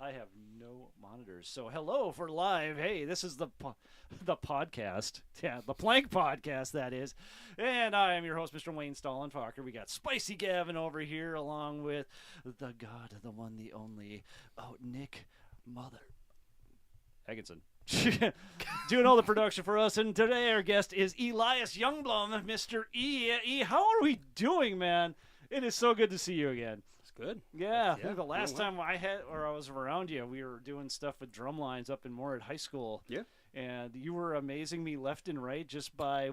I have no monitors. So hello for live. Hey, this is the podcast. Yeah, the Plank Podcast, that is. And I am your host, Mr. Wayne Stallenfacher. We got Spicy Gavin over here along with the God, the one, the only, Nick Mother Egginson. Doing all the production for us. And today our guest is Elias Youngblome, Mr. E. How are we doing, man? It is so good to see you again. Good. Yeah, I think the last time I was around you, we were doing stuff with Drumlines up in Moorhead High School. Yeah. And you were amazing me left and right just by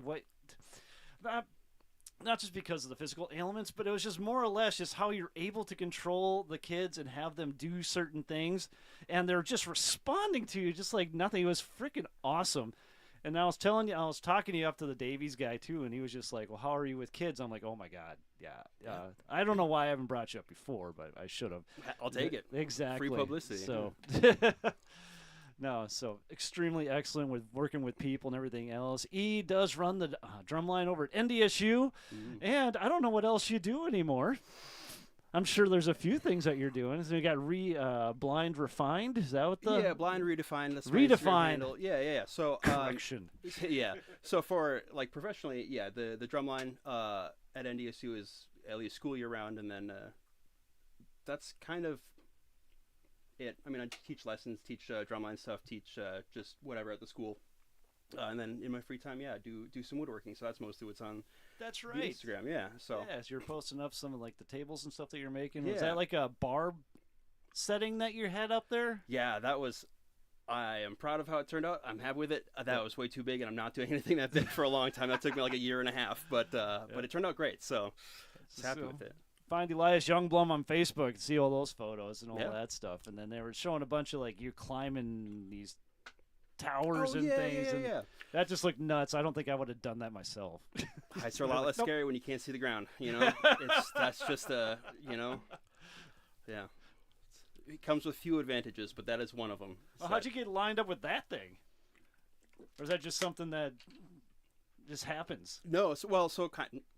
not just because of the physical ailments, but it was just more or less just how you're able to control the kids and have them do certain things. And they're just responding to you just like nothing. It was freaking awesome. And I was talking to you up to the Davies guy too, and he was just like, well, how are you with kids? I'm like, oh my God. Yeah. I don't know why I haven't brought you up before, but I should have. I'll take it. Exactly. Free publicity. So, so extremely excellent with working with people and everything else. E does run the Drumline over at NDSU, and I don't know what else you do anymore. I'm sure there's a few things that you're doing. So you got Blindredifined. Is that what the? Yeah, Blindredifined. That's Redefined. Yeah. So correction. Yeah. So for like professionally, the Drumline at NDSU is at least school year round, and then that's kind of it. I mean, I teach lessons, teach drumline stuff, teach just whatever at the school. And then in my free time, do some woodworking. So that's mostly what's on. That's right. The Instagram, yeah. So you're posting up some of like the tables and stuff that you're making. Was that like a bar setting that you had up there? Yeah, that was. I am proud of how it turned out. I'm happy with it. That was way too big, and I'm not doing anything that big for a long time. That took me like a year and a half, but it turned out great. So happy with it. Find Elias Youngblome on Facebook and see all those photos and all that stuff. And then they were showing a bunch of like you climbing these towers and things. Yeah. That just looked nuts. I don't think I would have done that myself. Heights are a lot less scary when you can't see the ground. That's just yeah. It comes with few advantages, but that is one of them. Well, how'd you get lined up with that thing? Or is that just something that just happens? No,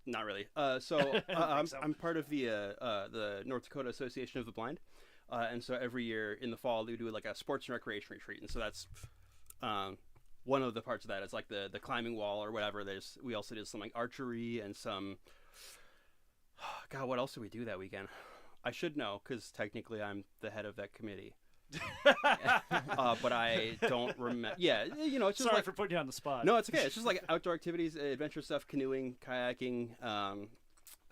not really. I'm part of the North Dakota Association of the Blind, and so every year in the fall they do like a sports and recreation retreat, and so that's one of the parts of that. It's like the climbing wall or whatever. We also did some like archery and some. God, what else did we do that weekend? I should know because technically I'm the head of that committee. But I don't remember. Yeah, it's just sorry for putting you on the spot. No, it's okay. It's just like outdoor activities, adventure stuff, canoeing, kayaking. Like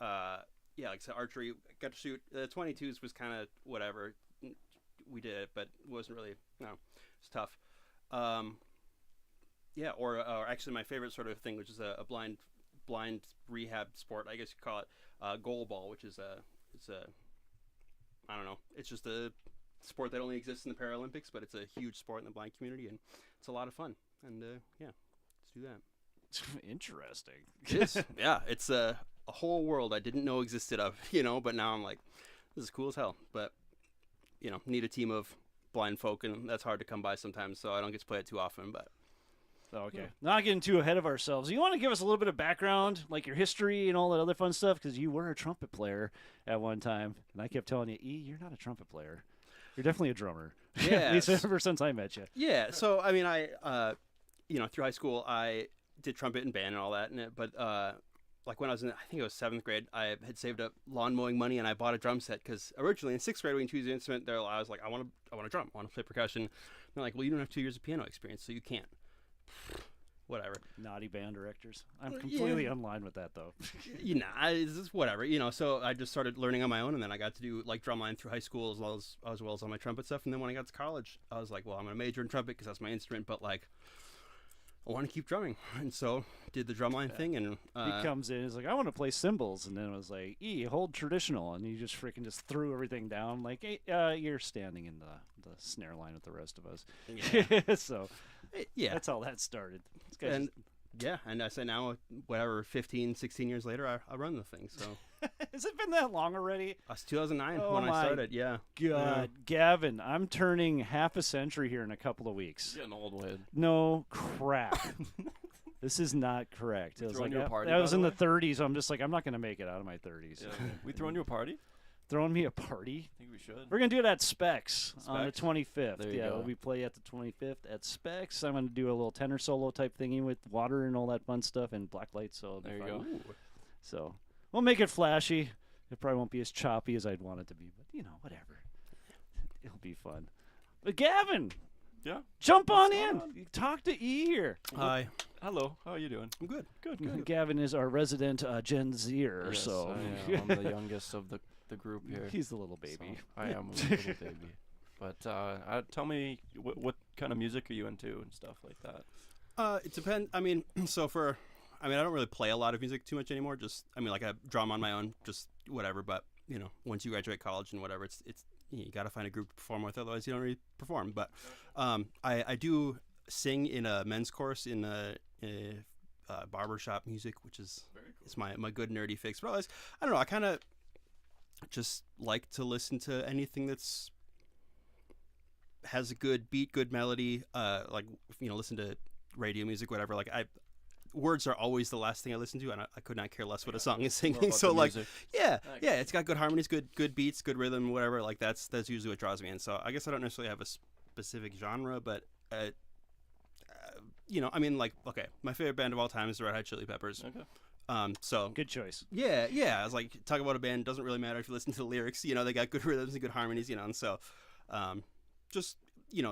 I said, archery. Got to shoot. The 22s was kind of whatever. We did it, but it wasn't really. No, it's tough. Or actually, my favorite sort of thing, which is a blind rehab sport, I guess you call it, goal ball, which is I don't know. It's just a sport that only exists in the Paralympics, but it's a huge sport in the blind community, and it's a lot of fun. And let's do that. Interesting. It is. Yeah, it's a whole world I didn't know existed of, but now I'm like, this is cool as hell. But, need a team of blind folk, and that's hard to come by sometimes, so I don't get to play it too often, but. Okay. Yeah. Not getting too ahead of ourselves. You want to give us a little bit of background, like your history and all that other fun stuff? Because you were a trumpet player at one time, and I kept telling you, E, you're not a trumpet player. You're definitely a drummer. Yeah. At least ever since I met you. Yeah. So, I mean, I, through high school, I did trumpet and band and all that. But like when I was in, I think it was 7th grade, I had saved up lawn mowing money and I bought a drum set because originally in 6th grade when you choose an instrument, I was like, I want to drum, I want to play percussion. And they're like, well, you don't have 2 years of piano experience, so you can't. Whatever. Naughty band directors. I'm completely in line with that, though. It's just whatever. So I just started learning on my own, and then I got to do like drumline through high school as well as all my trumpet stuff. And then when I got to college, I was like, well, I'm going to major in trumpet because that's my instrument, but like, I want to keep drumming, and so did the drumline thing. And he comes in, he's like, I want to play cymbals, and then it was like, hold traditional, and he just freaking just threw everything down, like, hey, you're standing in the snare line with the rest of us. Yeah. So. Yeah, that's how that started. And I say now, whatever, 15, 16 years later, I run the thing. So has it been that long already? It's 2009 when I started. Yeah. God, Gavin, I'm turning half a century here in a couple of weeks. Getting old, Wade. No crap. This is not correct. I was in the 30s. I'm just like, I'm not going to make it out of my 30s. Yeah, we throwing you a party? throwing me a party. I think we should. We're going to do it at Specs on the 25th. There you go. We play at the 25th at Specs. I'm going to do a little tenor solo type thingy with water and all that fun stuff and black lights. So There you go. Ooh. So we'll make it flashy. It probably won't be as choppy as I'd want it to be, but whatever. It'll be fun. But Gavin, Yeah. jump on What's going in. on? Talk to E here. Hi. Hello. How are you doing? I'm good. Good. Gavin is our resident Gen Zer, Yes, so I'm the youngest of the group here. he's the little baby. So I am a little baby. But tell me, what kind of music are you into and stuff like that? It depends. I mean, I don't really play a lot of music too much anymore. Like I drum on my own, just whatever. But once you graduate college and whatever, it's you got to find a group to perform with. Otherwise, you don't really perform. But I do sing in a men's course in barbershop music, which is Very cool. it's my good nerdy fix. But otherwise, I don't know. I kind of just like to listen to anything that's has a good beat, good melody. Listen to radio music, whatever. Words are always the last thing I listen to, and I could not care less what a song is singing. So yeah, it's got good harmonies, good beats, good rhythm, whatever. Like that's usually what draws me in. So I guess I don't necessarily have a specific genre, but okay, my favorite band of all time is the Red Hot Chili Peppers. Okay. So Good choice. yeah. I was like, talk about a band, doesn't really matter if you listen to the lyrics. They got good rhythms and good harmonies. And so, just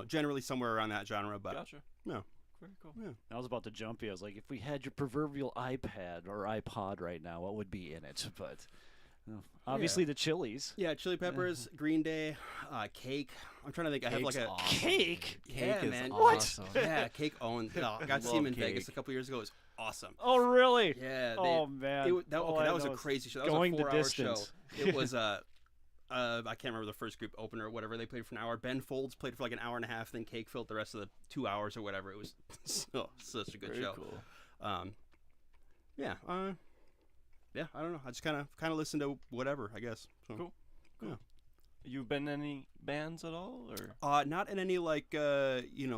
generally somewhere around that genre. But Gotcha. no. Very cool. Yeah. I was about to jump you. I was like, if we had your proverbial iPad or iPod right now, what would be in it? But obviously the Chili's. Yeah, Chili Peppers, Green Day, Cake. I'm trying to think. I have like Cake's a awesome. Cake? Yeah, Cake is man. awesome. Yeah, Cake owned. No, I got to see him in Love Vegas a Cake. couple years ago. It was awesome. Oh, really? Yeah. Oh, man. That was a crazy show. That going was a the 4-hour distance. show. It was I can't remember the first group opener or whatever. They played for an hour. Ben Folds played for like an hour and a half. Then Cake filled the rest of the 2 hours or whatever. It was such a good Very show. cool. Yeah. Yeah. I don't know. I just kind of listen to whatever, I guess. So, Cool. Yeah. You been in any bands at all, or? Not in any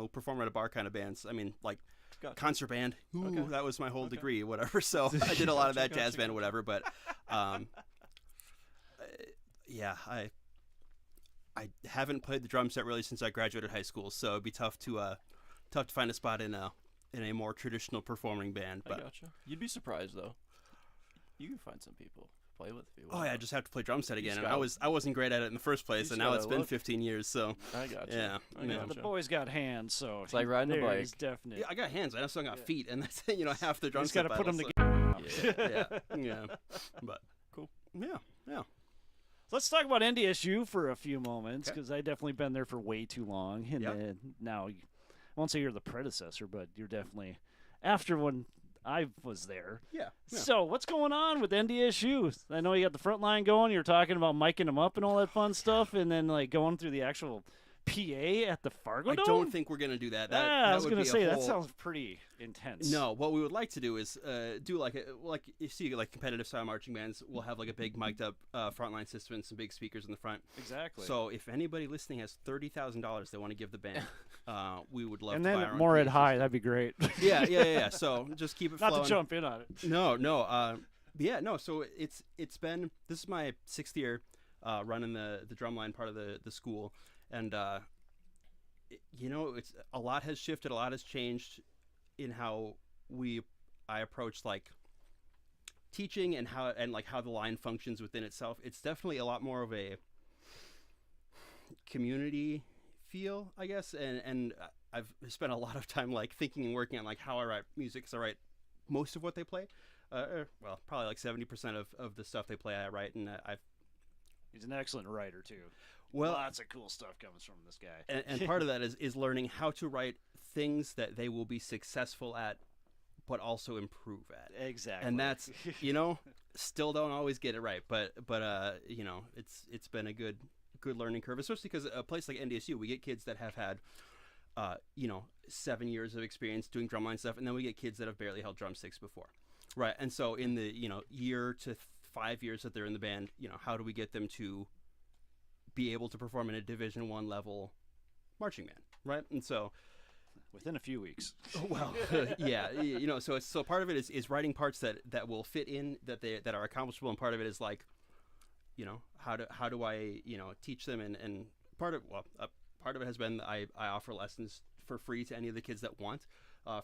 perform at a bar kind of bands. I mean, like Gotcha. concert band. Ooh, Okay. that was my whole Okay. degree, whatever. So I did a lot of that Gotcha, jazz band, gotcha. whatever. But yeah, I haven't played the drum set really since I graduated high school. So it'd be tough to find a spot in a more traditional performing band. I But gotcha. You'd be surprised though. You can find some people to play with if you oh want. yeah, I just have to play drum set again. just And gotta- I wasn't great at it in the first place, just and now gotta it's been look. 15 years. So I gotcha. Yeah, I yeah. gotcha. The boy's got hands, so It's like riding a there bike. is definite. yeah, I got hands. I also got Yeah. feet, and that's half the drum Just set. got to put them battle, together. Yeah. But Cool. Yeah. Let's talk about NDSU for a few moments, Okay. because I've definitely been there for way too long. And Yep. then now, I won't say you're the predecessor, but you're definitely after when I was there. Yeah. So what's going on with NDSU? I know you got the front line going. You're talking about miking them up and all that fun stuff, and then like going through the actual PA at the Fargo I Dome? don't think we're gonna do that. I was would gonna be a say that whole- sounds pretty intense. No, what we would like to do is do like you see like competitive style marching bands will have like a big mic'd up frontline system and some big speakers in the front. Exactly. So if anybody listening has $30,000 they want to give the band, we would love and to buy then our own more at PA high, system. that'd be great. Yeah. So just keep it Not flowing. to jump in on it. No. So it's been, this is my 6th year running the Drumline part of the school, and it's a lot has shifted, a lot has changed in how I approach like teaching and how the line functions within itself. It's definitely a lot more of a community feel, I guess, and I've spent a lot of time like thinking and working on like how I write music, because I write most of what they play. Well, probably like 70% of the stuff they play I write, and He's an excellent writer too. well, Lots of cool stuff comes from this guy. and part of that is learning how to write things that they will be successful at, but also improve at. Exactly. And that's still don't always get it right, but it's been a good learning curve, especially because a place like NDSU, we get kids that have had 7 years of experience doing drumline stuff, and then we get kids that have barely held drumsticks before, right? And so in the year to 5 years that they're in the band, how do we get them to be able to perform in a Division I level marching band, right? And so within a few weeks. well, yeah, so part of it is writing parts that will fit in, that are accomplishable, and part of it is like how do I teach them, and part of it has been I offer lessons for free to any of the kids that want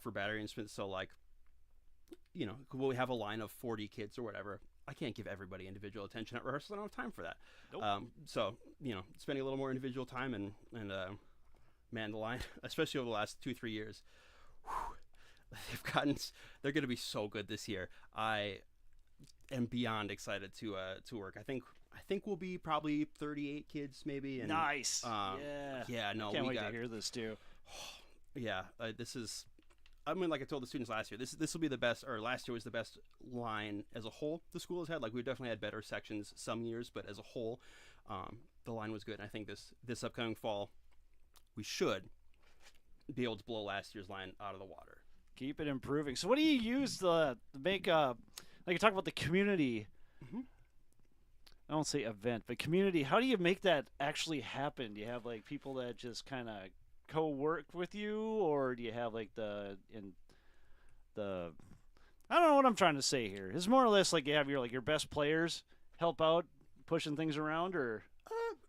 for battery instruments. So like, when we have a line of 40 kids or whatever, I can't give everybody individual attention at rehearsal. I don't have time for that. Nope. So spending a little more individual time and man, the line, especially over the last 2-3 years, they're going to be so good this year. I am beyond excited to work. I think we'll be probably 38 kids maybe. And, nice. Yeah. No, can't wait to hear this too. Yeah. This is. I mean, like I told the students last year, this will be the best, or last year was the best line as a whole the school has had. Like, we definitely had better sections some years, but as a whole, the line was good. And I think this upcoming fall, we should be able to blow last year's line out of the water. Keep it improving. So what do you use to make, like you talk about the community, I won't say event, but community, how do you make that actually happen? Do you have like people that just kind of co-work with you, or do you have like I don't know what I'm trying to say here. It's more or less like you have your best players help out pushing things around, or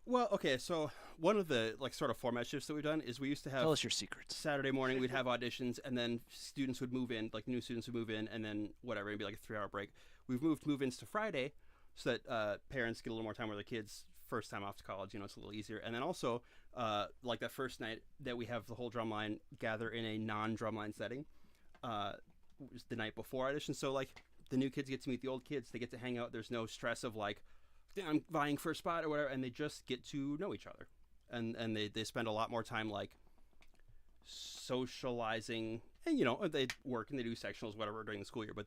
well, okay, so one of the like sort of format shifts that we've done is we used to have, tell us your secrets. Saturday morning we'd have auditions, and then students would move in, like new students would move in, and then whatever, it'd be like a 3-hour break. We've moved move-ins to Friday so that parents get a little more time with their kids first time off to college. It's a little easier. And then also like that first night that we have the whole Drumline gather in a non-Drumline setting, was the night before audition. So like the new kids get to meet the old kids, they get to hang out. There's no stress of like, I'm vying for a spot or whatever, and they just get to know each other, and they spend a lot more time like socializing, and they work and they do sectionals whatever during the school year, but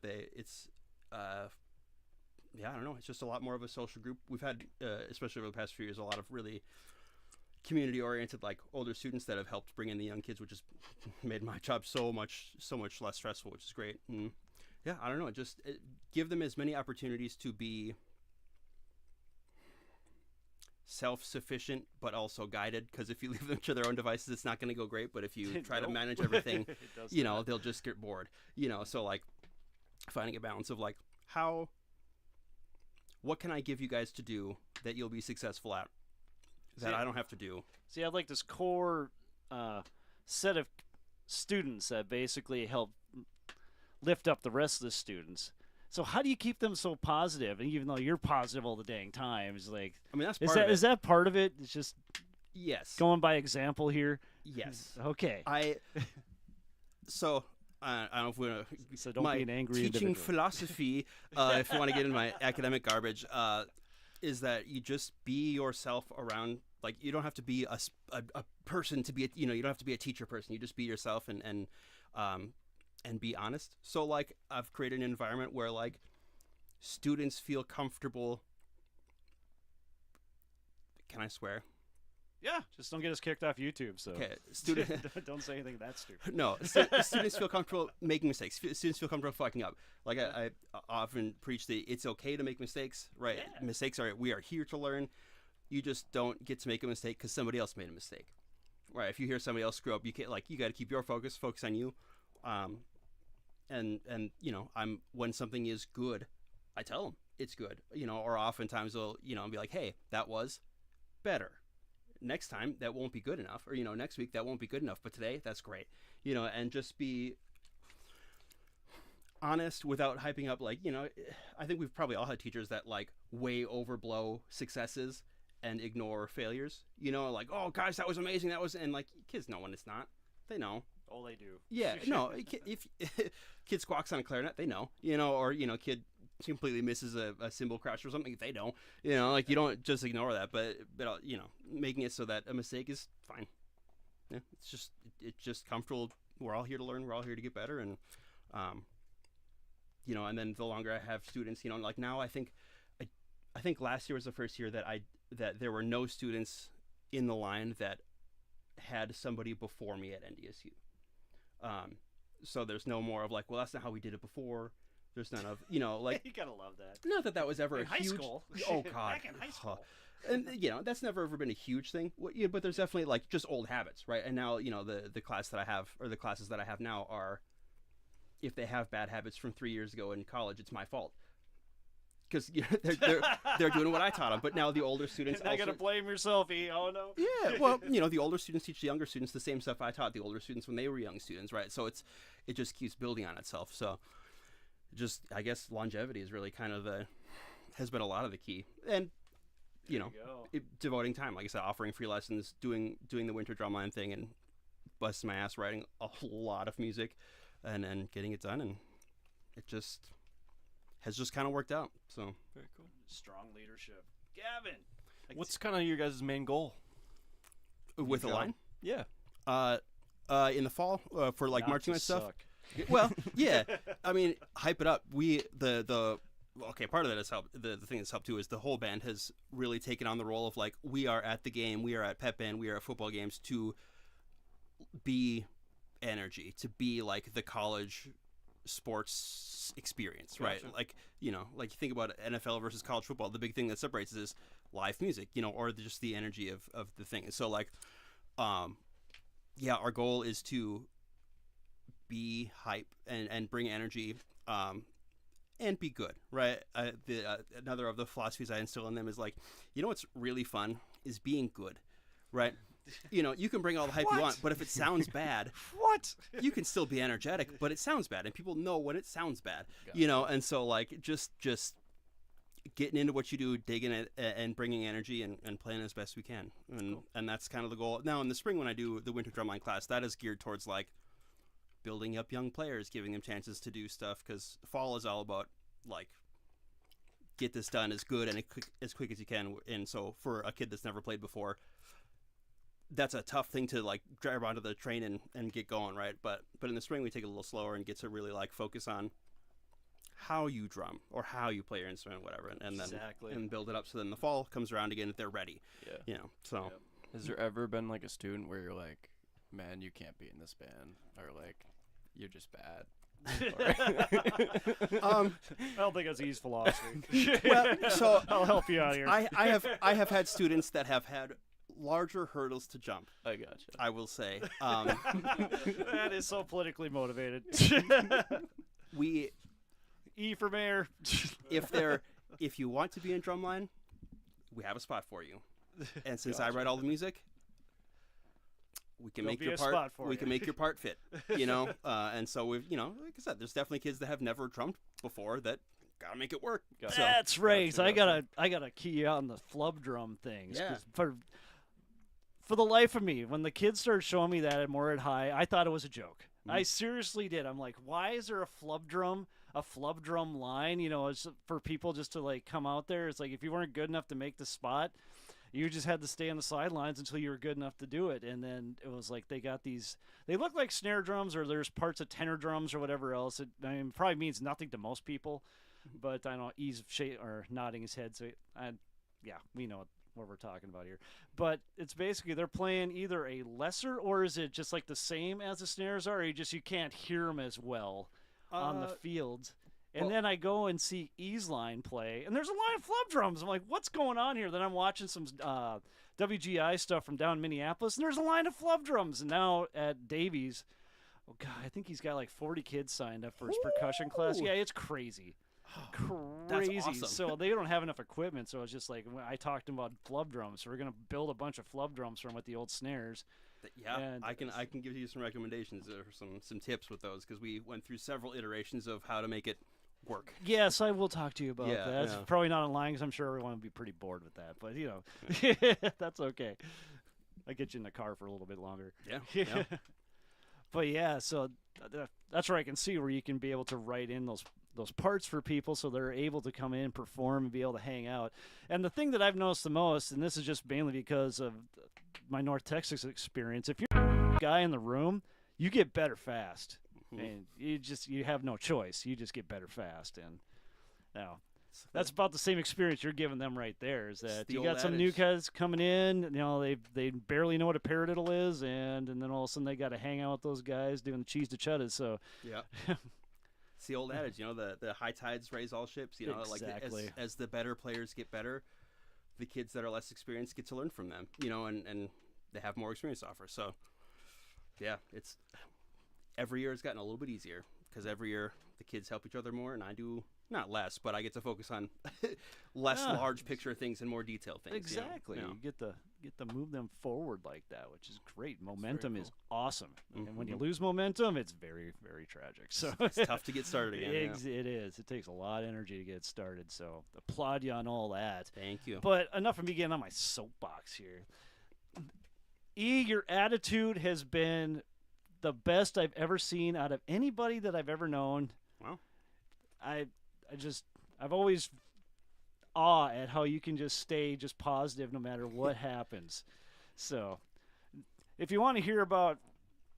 I don't know, it's just a lot more of a social group. We've had especially over the past few years, a lot of really community oriented like older students that have helped bring in the young kids, which has made my job so much less stressful, which is great. And yeah, I don't know, just give them as many opportunities to be self-sufficient but also guided, because if you leave them to their own devices, it's not going to go great. But if you try to manage everything, they'll just get bored. So like finding a balance of like, what can I give you guys to do that you'll be successful at that I don't have to do? See, I have like this core set of students that basically help lift up the rest of the students. So how do you keep them so positive? And even though you're positive all the dang time, it's like, I mean, that's part of it. Is that part of it? It's just going by example here. Yes. Okay. I don't know if we're gonna. So don't be an angry teaching individual. Philosophy, if you want to get in my academic garbage, is that you just be yourself around. Like, you don't have to be a person to be. You don't have to be a teacher person. You just be yourself and be honest. So like, I've created an environment where like students feel comfortable. Can I swear? Yeah, just don't get us kicked off YouTube. So okay, don't say anything that stupid. No, students feel comfortable making mistakes. Students feel comfortable fucking up. Like I often preach it's okay to make mistakes, right? Yeah. Mistakes we are here to learn. You just don't get to make a mistake because somebody else made a mistake, right? If you hear somebody else screw up, you can't, like, you got to keep your focus on you. And when something is good, I tell them it's good, or oftentimes they'll, be like, hey, that was better. Next time that won't be good enough, or next week that won't be good enough, but today that's great, and just be honest without hyping up. Like, I think we've probably all had teachers that like way overblow successes and ignore failures, like, oh gosh, that was amazing, and like, kids know when it's not. They know. Oh, they do. Yeah. No, if kid squawks on a clarinet, they know, or kid completely misses a cymbal crash or something, they don't, like, you don't just ignore that, but making it so that a mistake is fine. Yeah, it's just comfortable. We're all here to learn, we're all here to get better. And and then the longer I have students, like now I think last year was the first year that there were no students in the line that had somebody before me at NDSU. So there's no more of like, well, that's not how we did it before. There's none of, like, you gotta love that. Not that was ever in a high huge school. Oh god. Back in high school. And that's never ever been a huge thing. But there's definitely like just old habits, right? And now the class that I have, or the classes that I have now, are, if they have bad habits from 3 years ago in college, it's my fault. because they're doing what I taught them. But now the older students I gotta blame yourself, E. Oh no. Yeah, well, the older students teach the younger students the same stuff I taught the older students when they were young students, right? So it just keeps building on itself. So just, I guess, longevity is really kind of has been a lot of the key. And devoting time, like I said, offering free lessons, doing the winter drumline thing, and busting my ass writing a lot of music, and then getting it done, and it just has just kind of worked out. So very cool. Strong leadership. Gavin, what's kind of your guys' main goal with the line? Yeah. In the fall for like Not marching to band stuff. suck. Well, yeah. I mean, hype it up. Part of that has helped. The thing that's helped too is the whole band has really taken on the role of like, we are at the game, we are at pep band, we are at football games, to be energy, to be like the college sports experience, right? Gotcha. Like, like you think about NFL versus college football, the big thing that separates is live music, or just the energy of the thing. And so like, our goal is to be hype and bring energy, and be good, right? Another of the philosophies I instill in them is like, what's really fun is being good, right? You can bring all the hype you want, but if it sounds bad, what? You can still be energetic, but it sounds bad, and people know when it sounds bad, And so like, just getting into what you do, digging it, and bringing energy, and playing as best we can, and that's kind of the goal. Now in the spring when I do the winter drumline class, that is geared towards like building up young players, giving them chances to do stuff, because fall is all about like, get this done as good and as quick as you can. And so for a kid that's never played before, that's a tough thing to like drive onto the train and get going, right? But in the spring we take it a little slower and get to really like focus on how you drum or how you play your instrument, whatever, and then and build it up. So then the fall comes around again if they're ready. Yeah. So has there ever been like a student where you're like, man, you can't be in this band, or like, you're just bad? I don't think that's E's philosophy. Well, so I'll help you out here. I have had students that have had larger hurdles to jump. I gotcha. I will say. That is so politically motivated. E for mayor. If you want to be in drumline, we have a spot for you. And since I write all the music, we can make your part. We can make your part fit, and so we've, like I said, there's definitely kids that have never drummed before that gotta make it work. So, that's right. So I gotta key you out on the flub drum things. Yeah. For the life of me, when the kids started showing me that at Moorhead High, I thought it was a joke. I seriously did. I'm like, why is there a flub drum line? It's for people just to like come out there. It's like, if you weren't good enough to make the spot, you just had to stay on the sidelines until you were good enough to do it. And then it was like, they got these, they look like snare drums, or there's parts of tenor drums or whatever else. It probably means nothing to most people, but I know he's nodding his head. So we know what we're talking about here. But it's basically, they're playing either a lesser, or is it just like the same as the snares are, or you can't hear them as well on the field. And then I go and see E's line play, and there's a line of flub drums. I'm like, what's going on here? Then I'm watching some WGI stuff from down in Minneapolis, and there's a line of flub drums. And now at Davies, oh God, I think he's got like 40 kids signed up for his percussion class. Yeah, it's crazy. Crazy. That's awesome. So they don't have enough equipment. So it's just like, I talked to him about flub drums. So we're going to build a bunch of flub drums from with the old snares. Yeah, and I can give you some recommendations or some tips with those, because we went through several iterations of how to make it work. Yes, I will talk to you about that. It's probably not online, because I'm sure everyone would be pretty bored with that. But that's okay. I get you in the car for a little bit longer. Yeah. But yeah, so that's where I can see where you can be able to write in those parts for people, so they're able to come in, perform, and be able to hang out. And the thing that I've noticed the most, and this is just mainly because of my North Texas experience, if you're a guy in the room, you get better fast. And you have no choice. You just get better fast. And that's about the same experience you're giving them right there, is that you got some new guys coming in, they barely know what a paradiddle is, and then all of a sudden they got to hang out with those guys doing the cheese to chuttas. So yeah. It's the old adage, the high tides raise all ships. Exactly. Like as the better players get better, the kids that are less experienced get to learn from them. And they have more experience to offer. So yeah, every year it's gotten a little bit easier, because every year the kids help each other more, and I do not less, but I get to focus on less large picture things and more detailed things. Exactly. You know? You get to move them forward like that, which is great. Momentum cool. is awesome. Mm-hmm. And when you lose momentum, it's very, very tragic. So it's tough to get started again. It is. It takes a lot of energy to get started. So applaud you on all that. Thank you. But enough of me getting on my soapbox here. E, your attitude has been the best I've ever seen out of anybody that I've ever known. Wow. I've always awe at how you can just stay just positive no matter what happens. So if you want to hear about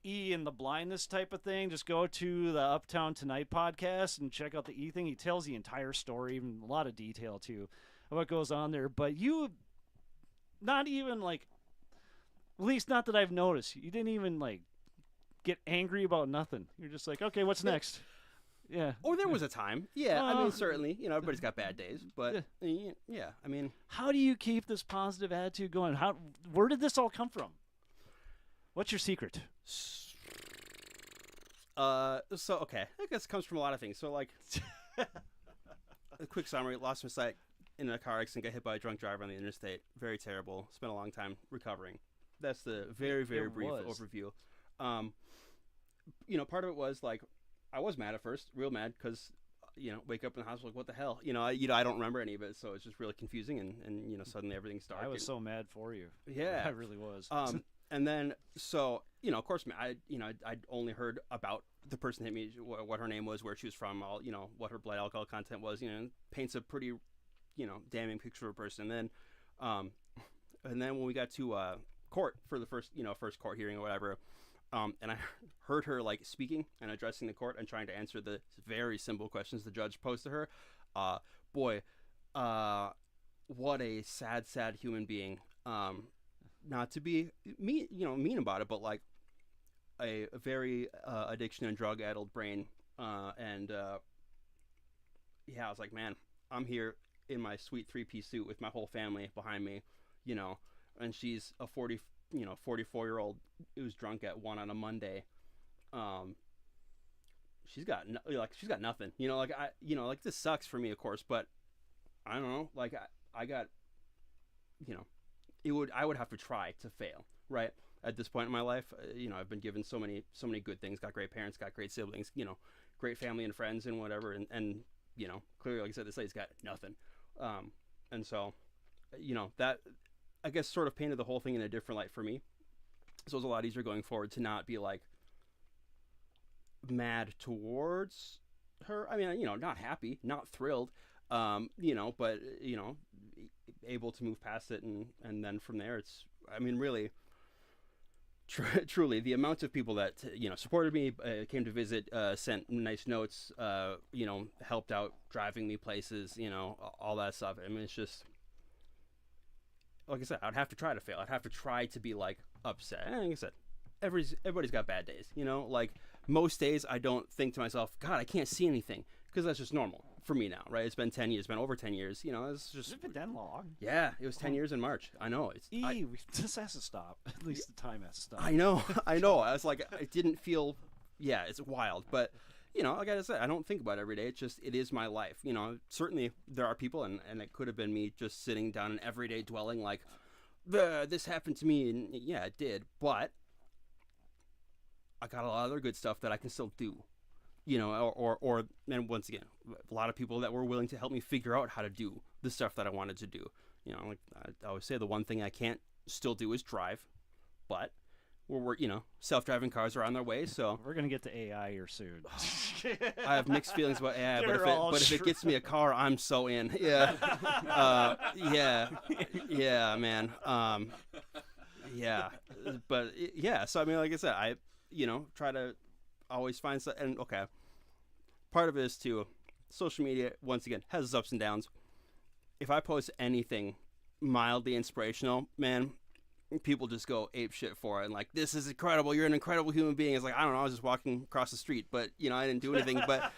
E and the blindness type of thing, just go to the Uptown Tonight podcast and check out the E thing. He tells the entire story, even a lot of detail too, of what goes on there. But you, not even like, at least not that I've noticed, you didn't even like get angry about nothing. You're just like, okay, what's next? Yeah. Or there was a time. Yeah, I mean, certainly, everybody's got bad days, but yeah, I mean. How do you keep this positive attitude going? Where did this all come from? What's your secret? So, okay, I guess it comes from a lot of things. So, like, a quick summary, lost my sight in a car accident, got hit by a drunk driver on the interstate. Very terrible. Spent a long time recovering. That's the very, very brief overview. Part of it was, like, I was mad at first, real mad, because, wake up in the hospital, like, what the hell? I don't remember any of it, so it's just really confusing, and suddenly everything's dark. I was so mad for you. Yeah. I really was. And then, so, of course, I'd only heard about the person hit me, what her name was, where she was from, all, what her blood alcohol content was, paints a pretty, damning picture of a person. And then when we got to court for the first court hearing or whatever, and I heard her like speaking and addressing the court and trying to answer the very simple questions the judge posed to her. Boy, what a sad human being. Not to be mean about it, but like a very addiction and drug addled brain. I was like, man, I'm here in my sweet 3-piece suit with my whole family behind me, and she's a 44-year-old who's drunk at 1 on a Monday. She's got nothing, like this sucks for me, of course, but I don't know, like I got, I would have to try to fail, right? At this point in my life, I've been given so many good things, got great parents, got great siblings, great family and friends and whatever. And clearly, like I said, this lady's got nothing. And so, that, I guess, sort of painted the whole thing in a different light for me. So it was a lot easier going forward to not be like mad towards her. I mean, not happy, not thrilled, but, able to move past it. And then from there, it's, I mean, really, truly, the amount of people that, supported me, came to visit, sent nice notes, helped out driving me places, all that stuff. I mean, it's just, like I said, I'd have to try to fail. I'd have to try to be like upset. And like I said, everybody's got bad days, like most days I don't think to myself, God, I can't see anything, because that's just normal for me now, right? It's been 10 years, been over 10 years, it's just. Has it been that long? Yeah, it was 10 years in March. I know. This has to stop. At least the time has to stop. I know. I was like, I didn't feel, it's wild, but like I said, I don't think about it every day. It's just, it is my life. Certainly there are people, and it could have been me just sitting down and everyday dwelling like, this happened to me, and yeah, it did, but I got a lot of other good stuff that I can still do. And once again, a lot of people that were willing to help me figure out how to do the stuff that I wanted to do. Like I always say, the one thing I can't still do is drive, but we're self-driving cars are on their way, so we're gonna get to AI here soon. I have mixed feelings about AI, but if it gets me a car, I'm so in. Yeah, yeah, man. Yeah, but yeah. So I mean, like I said, I try to always find stuff, and okay, part of it is too, social media once again has its ups and downs. If I post anything mildly inspirational, man, people just go ape shit for it, and like, this is incredible, you're an incredible human being. It's like, I don't know, I was just walking across the street, but I didn't do anything. But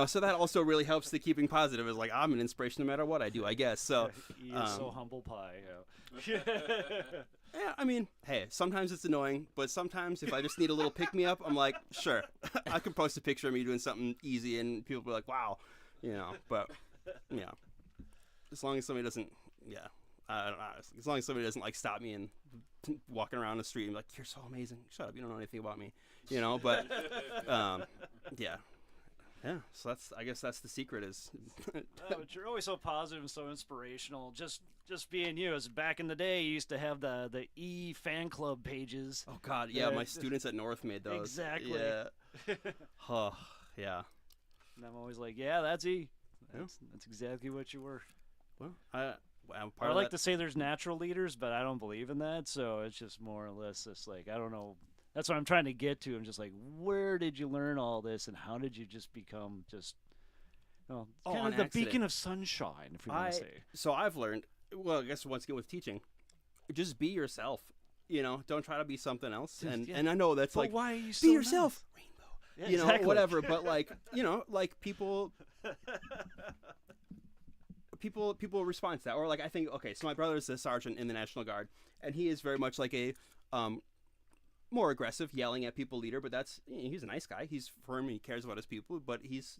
so that also really helps the keeping positive. Is like, I'm an inspiration no matter what I do, I guess. So he is so humble pie. Yeah. Yeah, I mean, hey, sometimes it's annoying, but sometimes if I just need a little pick-me-up, I'm like, sure, I could post a picture of me doing something easy, and people will be like, wow, But yeah, as long as somebody doesn't, I don't know, as long as somebody doesn't like stop me and walking around the street and be like, "You're so amazing, shut up, you don't know anything about me," But yeah. So I guess that's the secret is. But you're always so positive and so inspirational. Just being you. As back in the day, you used to have the E fan club pages. Oh God, yeah, my students at North made those. Exactly. Yeah. Oh, yeah. And I'm always like, yeah, that's E. That's exactly what you were. Well, I'm I like to say there's natural leaders, but I don't believe in that. So it's just more or less just like, I don't know. That's what I'm trying to get to. I'm just like, where did you learn all this, and how did you just become just, kind of the beacon of sunshine, if we want to say. So I've learned. Well, I guess once again with teaching, just be yourself. Don't try to be something else. And I know that's but like, why are you be yourself, Rainbow. Yeah, exactly. Whatever. But like, like people. People respond to that, or like I think, okay, so my brother is a sergeant in the National Guard, and he is very much like a more aggressive, yelling at people leader, but that's, he's a nice guy. He's firm. He cares about his people, but he's,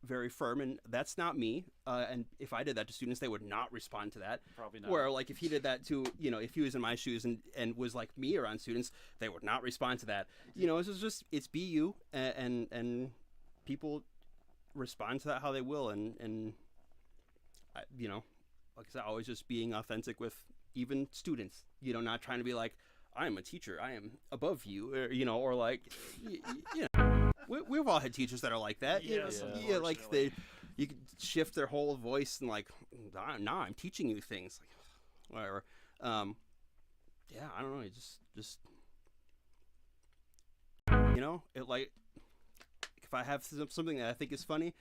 very firm, and that's not me. And if I did that to students, they would not respond to that. Probably not. Where like if he did that to, if he was in my shoes and was like me around students, they would not respond to that. It's be you, and people respond to that how they will, and like I said, always just being authentic with even students. Not trying to be like, I am a teacher, I am above you, or like, we've all had teachers that are like that. Yes, Like you could shift their whole voice and like, nah, I'm teaching you things, like, whatever. I don't know. You just it, like, if I have something that I think is funny,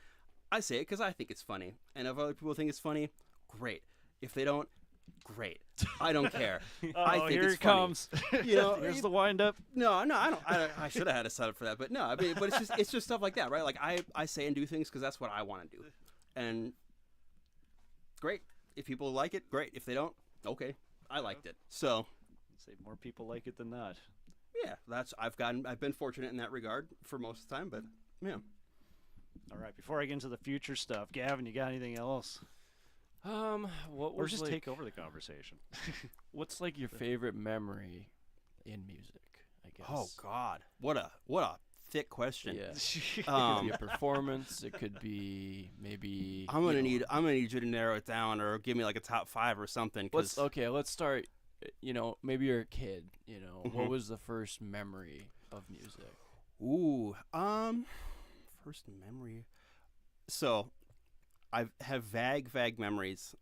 I say it because I think it's funny, and if other people think it's funny, great. If they don't, great. I don't care. I think here it's it funny. comes. Here's the wind up. No, I don't. I should have had a setup for that, but no. I mean, but it's just stuff like that, right? Like I say and do things because that's what I want to do, and great. If people like it, great. If they don't, okay. I liked it, so. Say more people like it than not. Yeah, I've been fortunate in that regard for most of the time, but yeah. All right, before I get into the future stuff, Gavin, you got anything else? What Or was just like, take over the conversation. what's like your favorite memory in music, I guess? Oh God, what a thick question. Yeah. It could be a performance. It could be maybe. I'm gonna need you to narrow it down, or give me like a top 5 or something. Let's start. Maybe you're a kid. Mm-hmm. What was the first memory of music? Ooh, first memory. So, I have vague memories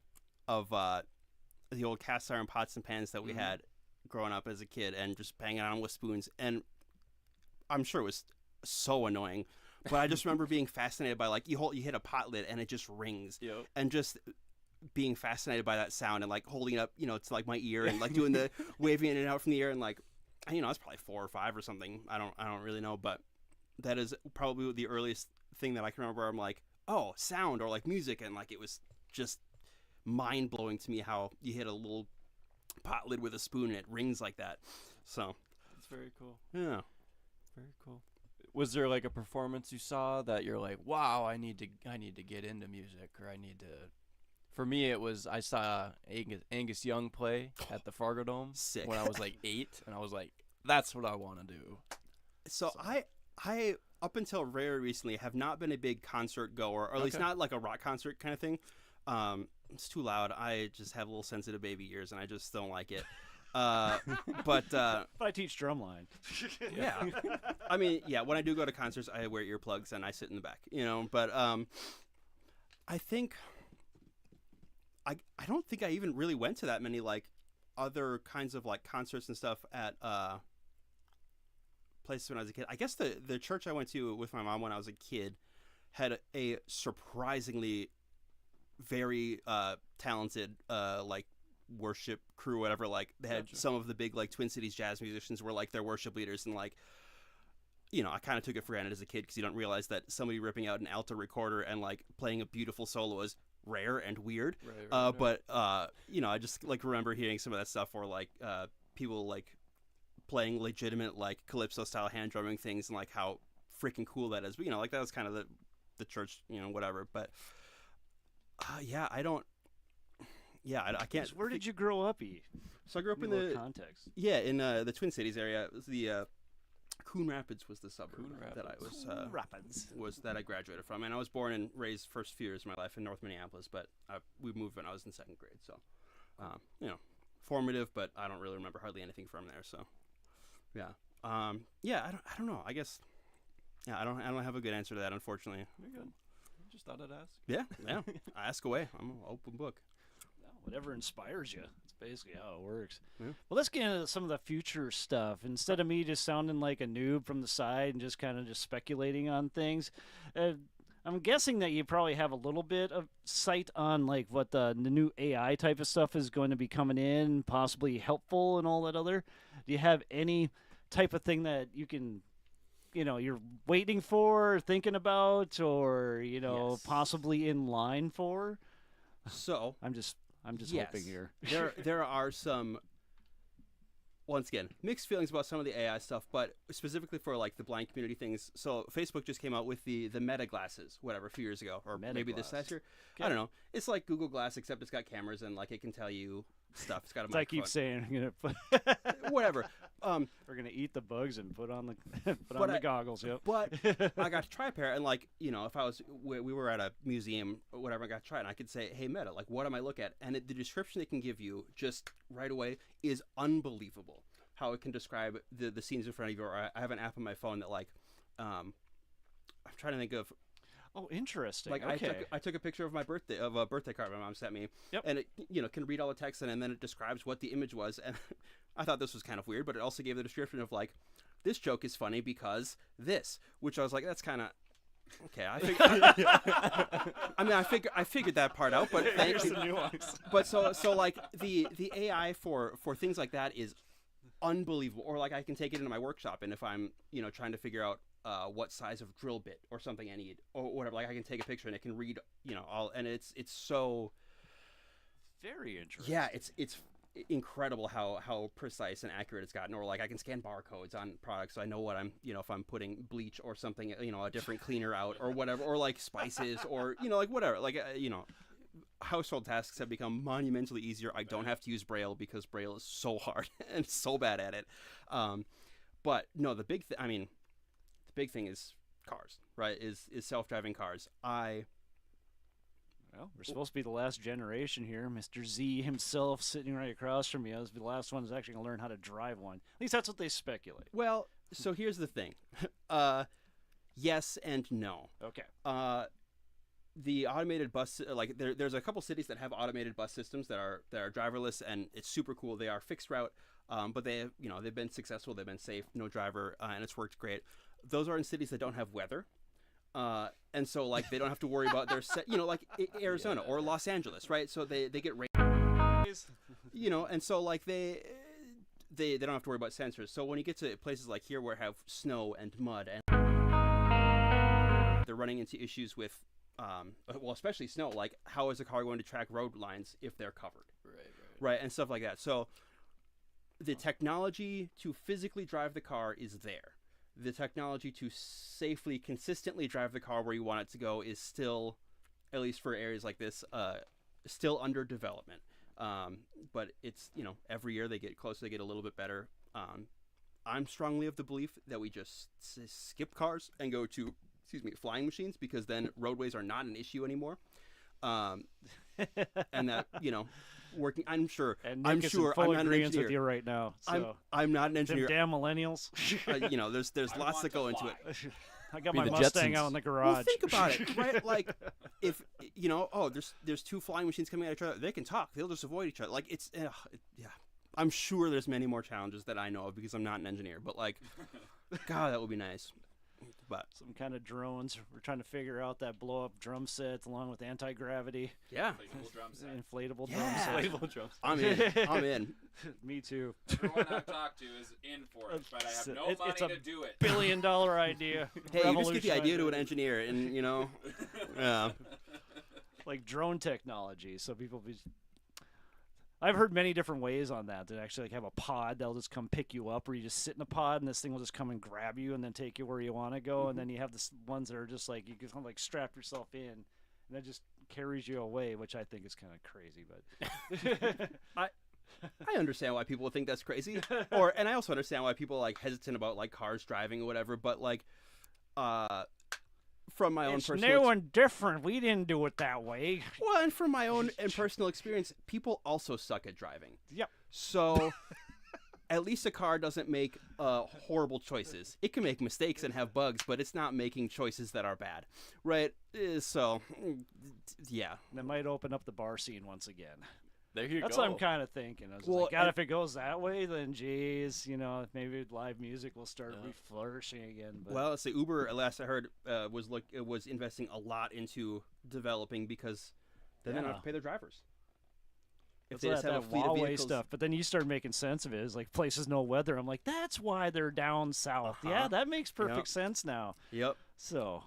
of the old cast iron pots and pans that we had growing up as a kid, and just banging on with spoons. And I'm sure it was so annoying, but I just remember being fascinated by, like, you hit a pot lid and it just rings, and just being fascinated by that sound and like holding it up, to like my ear and like doing the waving it in and out from the air, and like, I was probably 4 or 5 or something. I don't really know, but that is probably the earliest thing that I can remember. Where I'm like, oh, sound or like music, and like it was just mind blowing to me how you hit a little pot lid with a spoon and it rings like that. So that's very cool. Yeah, very cool. Was there like a performance you saw that you're like, wow, I need to get into music, or I need to? For me, it was I saw Angus Young play at the Fargo Dome when I was like 8, and I was like, that's what I want to do. So I up until very recently have not been a big concert goer, or at least not like a rock concert kind of thing. It's too loud. I just have little sensitive baby ears, and I just don't like it. But I teach drumline. Yeah. I mean, yeah, when I do go to concerts, I wear earplugs and I sit in the back, but I think I don't think I even really went to that many like other kinds of like concerts and stuff at places when I was a kid. I guess the church I went to with my mom when I was a kid had a surprisingly very talented like worship crew, whatever. Like they had some of the big like Twin Cities jazz musicians were like their worship leaders, and like, I kind of took it for granted as a kid because you don't realize that somebody ripping out an alto recorder and like playing a beautiful solo is rare and weird. Right. But I just like remember hearing some of that stuff, or like people like playing legitimate like calypso style hand drumming things, and like how freaking cool that is. But like that was kind of the church, whatever. But yeah, I don't. Yeah, I can't. Where did you grow up, E? So I grew up in the the context. Yeah, in the Twin Cities area. It was the Coon Rapids was the suburb that I was that I graduated from, and I was born and raised first few years of my life in North Minneapolis, but we moved when I was in second grade. So, formative, but I don't really remember hardly anything from there. So, yeah, I don't know. I guess, I don't have a good answer to that, unfortunately. You're good. I just thought I'd ask. Yeah. Ask away. I'm an open book. Whatever inspires you. That's basically how it works. Yeah. Well, let's get into some of the future stuff. Instead of me just sounding like a noob from the side and just kind of just speculating on things, I'm guessing that you probably have a little bit of sight on like what the new AI type of stuff is going to be coming in, possibly helpful and all that other. Do you have any type of thing that you can, you're waiting for, thinking about, or, Yes. possibly in line for? So I'm just yes. hoping here. there are some, once again, mixed feelings about some of the AI stuff, but specifically for like the blind community things. So Facebook just came out with the Meta glasses, whatever, a few years ago, or Meta maybe Glass. this last year. Okay. I don't know. It's like Google Glass, except it's got cameras and like it can tell you stuff. It's got a As I microphone. keep saying, Whatever. we're gonna eat the bugs and put on the goggles. Yep. But I got to try a pair, and like if I was we were at a museum or whatever, I got to try it, and I could say, "Hey Meta, like what am I looking at?" And the description it can give you just right away is unbelievable. How it can describe the scenes in front of you. Or I have an app on my phone that like, I'm trying to think of. Oh, interesting. Like okay. I took a picture of a birthday card my mom sent me. Yep. And it can read all the text and then it describes what the image was, and I thought this was kind of weird, but it also gave the description of like, this joke is funny because this, which I was like, that's kind of okay. I figured that part out, but Here's the nuance. But so like the AI for things like that is unbelievable. Or like I can take it into my workshop, and if I'm trying to figure out what size of drill bit or something I need or whatever, like I can take a picture and it can read all, and it's so Very interesting. yeah, it's incredible how precise and accurate it's gotten. Or like I can scan barcodes on products, so I know what I'm if I'm putting bleach or something, a different cleaner out or whatever, or like spices or like whatever, like household tasks have become monumentally easier. I don't have to use Braille because Braille is so hard and so bad at it. But no, the big thing is cars, right? Is self-driving cars. Well, we're supposed to be the last generation here. Mr. Z himself sitting right across from me. I was the last one who's actually going to learn how to drive one. At least that's what they speculate. Well, so here's the thing. Yes and no. Okay. The automated bus, like there's a couple cities that have automated bus systems that are driverless, and it's super cool. They are fixed route, but they have, they've been successful. They've been safe, no driver, and it's worked great. Those are in cities that don't have weather. And so like they don't have to worry about their like Arizona or Los Angeles, right? So they get rain, and so like they don't have to worry about sensors. So when you get to places like here where have snow and mud, and they're running into issues with well, especially snow, like how is a car going to track road lines if they're covered, right, and stuff like that. So the technology to physically drive the car is there. The technology to safely, consistently drive the car where you want it to go is still, at least for areas like this, still under development. But it's, every year they get closer, they get a little bit better. I'm strongly of the belief that we just skip cars and go to, flying machines, because then roadways are not an issue anymore. And that, working, I'm sure And I'm Nick is sure in full I'm not an agreement engineer. with you right now. So. I'm not an Them engineer. damn millennials. There's lots that go into it. I got Be my the Mustang Jetsons. out in the garage. Well, think about it, right? Like, if there's two flying machines coming at each other, they can talk. They'll just avoid each other. Like, it's yeah. I'm sure there's many more challenges that I know of because I'm not an engineer. But like, God, that would be nice. But Some kind of drones. We're trying to figure out that blow up drum set along with anti-gravity. yeah, Inflatable drum set. Inflatable Yeah. drum set. Inflatable drums. I'm in. Me too. Everyone I've talked to is in for it, but I have no money It's a to do it. $1 billion idea. Hey, you just give the idea to an Revolutionizing. engineer, and yeah. Like drone technology, so people be. I've heard many different ways on that. To actually like have a pod that'll just come pick you up, or you just sit in a pod and this thing will just come and grab you and then take you where you want to go. And then you have the ones that are just like you can kind of like strap yourself in, and that just carries you away, which I think is kind of crazy. But I understand why people think that's crazy, and I also understand why people are, like hesitant about like cars driving or whatever. But like, from my own it's personal new and different. We didn't do it that way. well, and from my own and personal experience, people also suck at driving. Yep. So at least a car doesn't make horrible choices. It can make mistakes and have bugs, but it's not making choices that are bad, right? So yeah, That might open up the bar scene once again. There you That's go. what I'm kind of thinking. I was Well, like, God, and- if it goes that way, then geez, maybe live music will start flourishing again. But well, let's say Uber, last I heard, was investing a lot into developing because then they don't have to pay their drivers. If they that's just have a that fleet of Huawei vehicles, stuff. But then you start making sense of it. It's like places no weather. I'm like, that's why they're down south. Uh-huh. Yeah, that makes perfect Yep. sense now. Yep. So,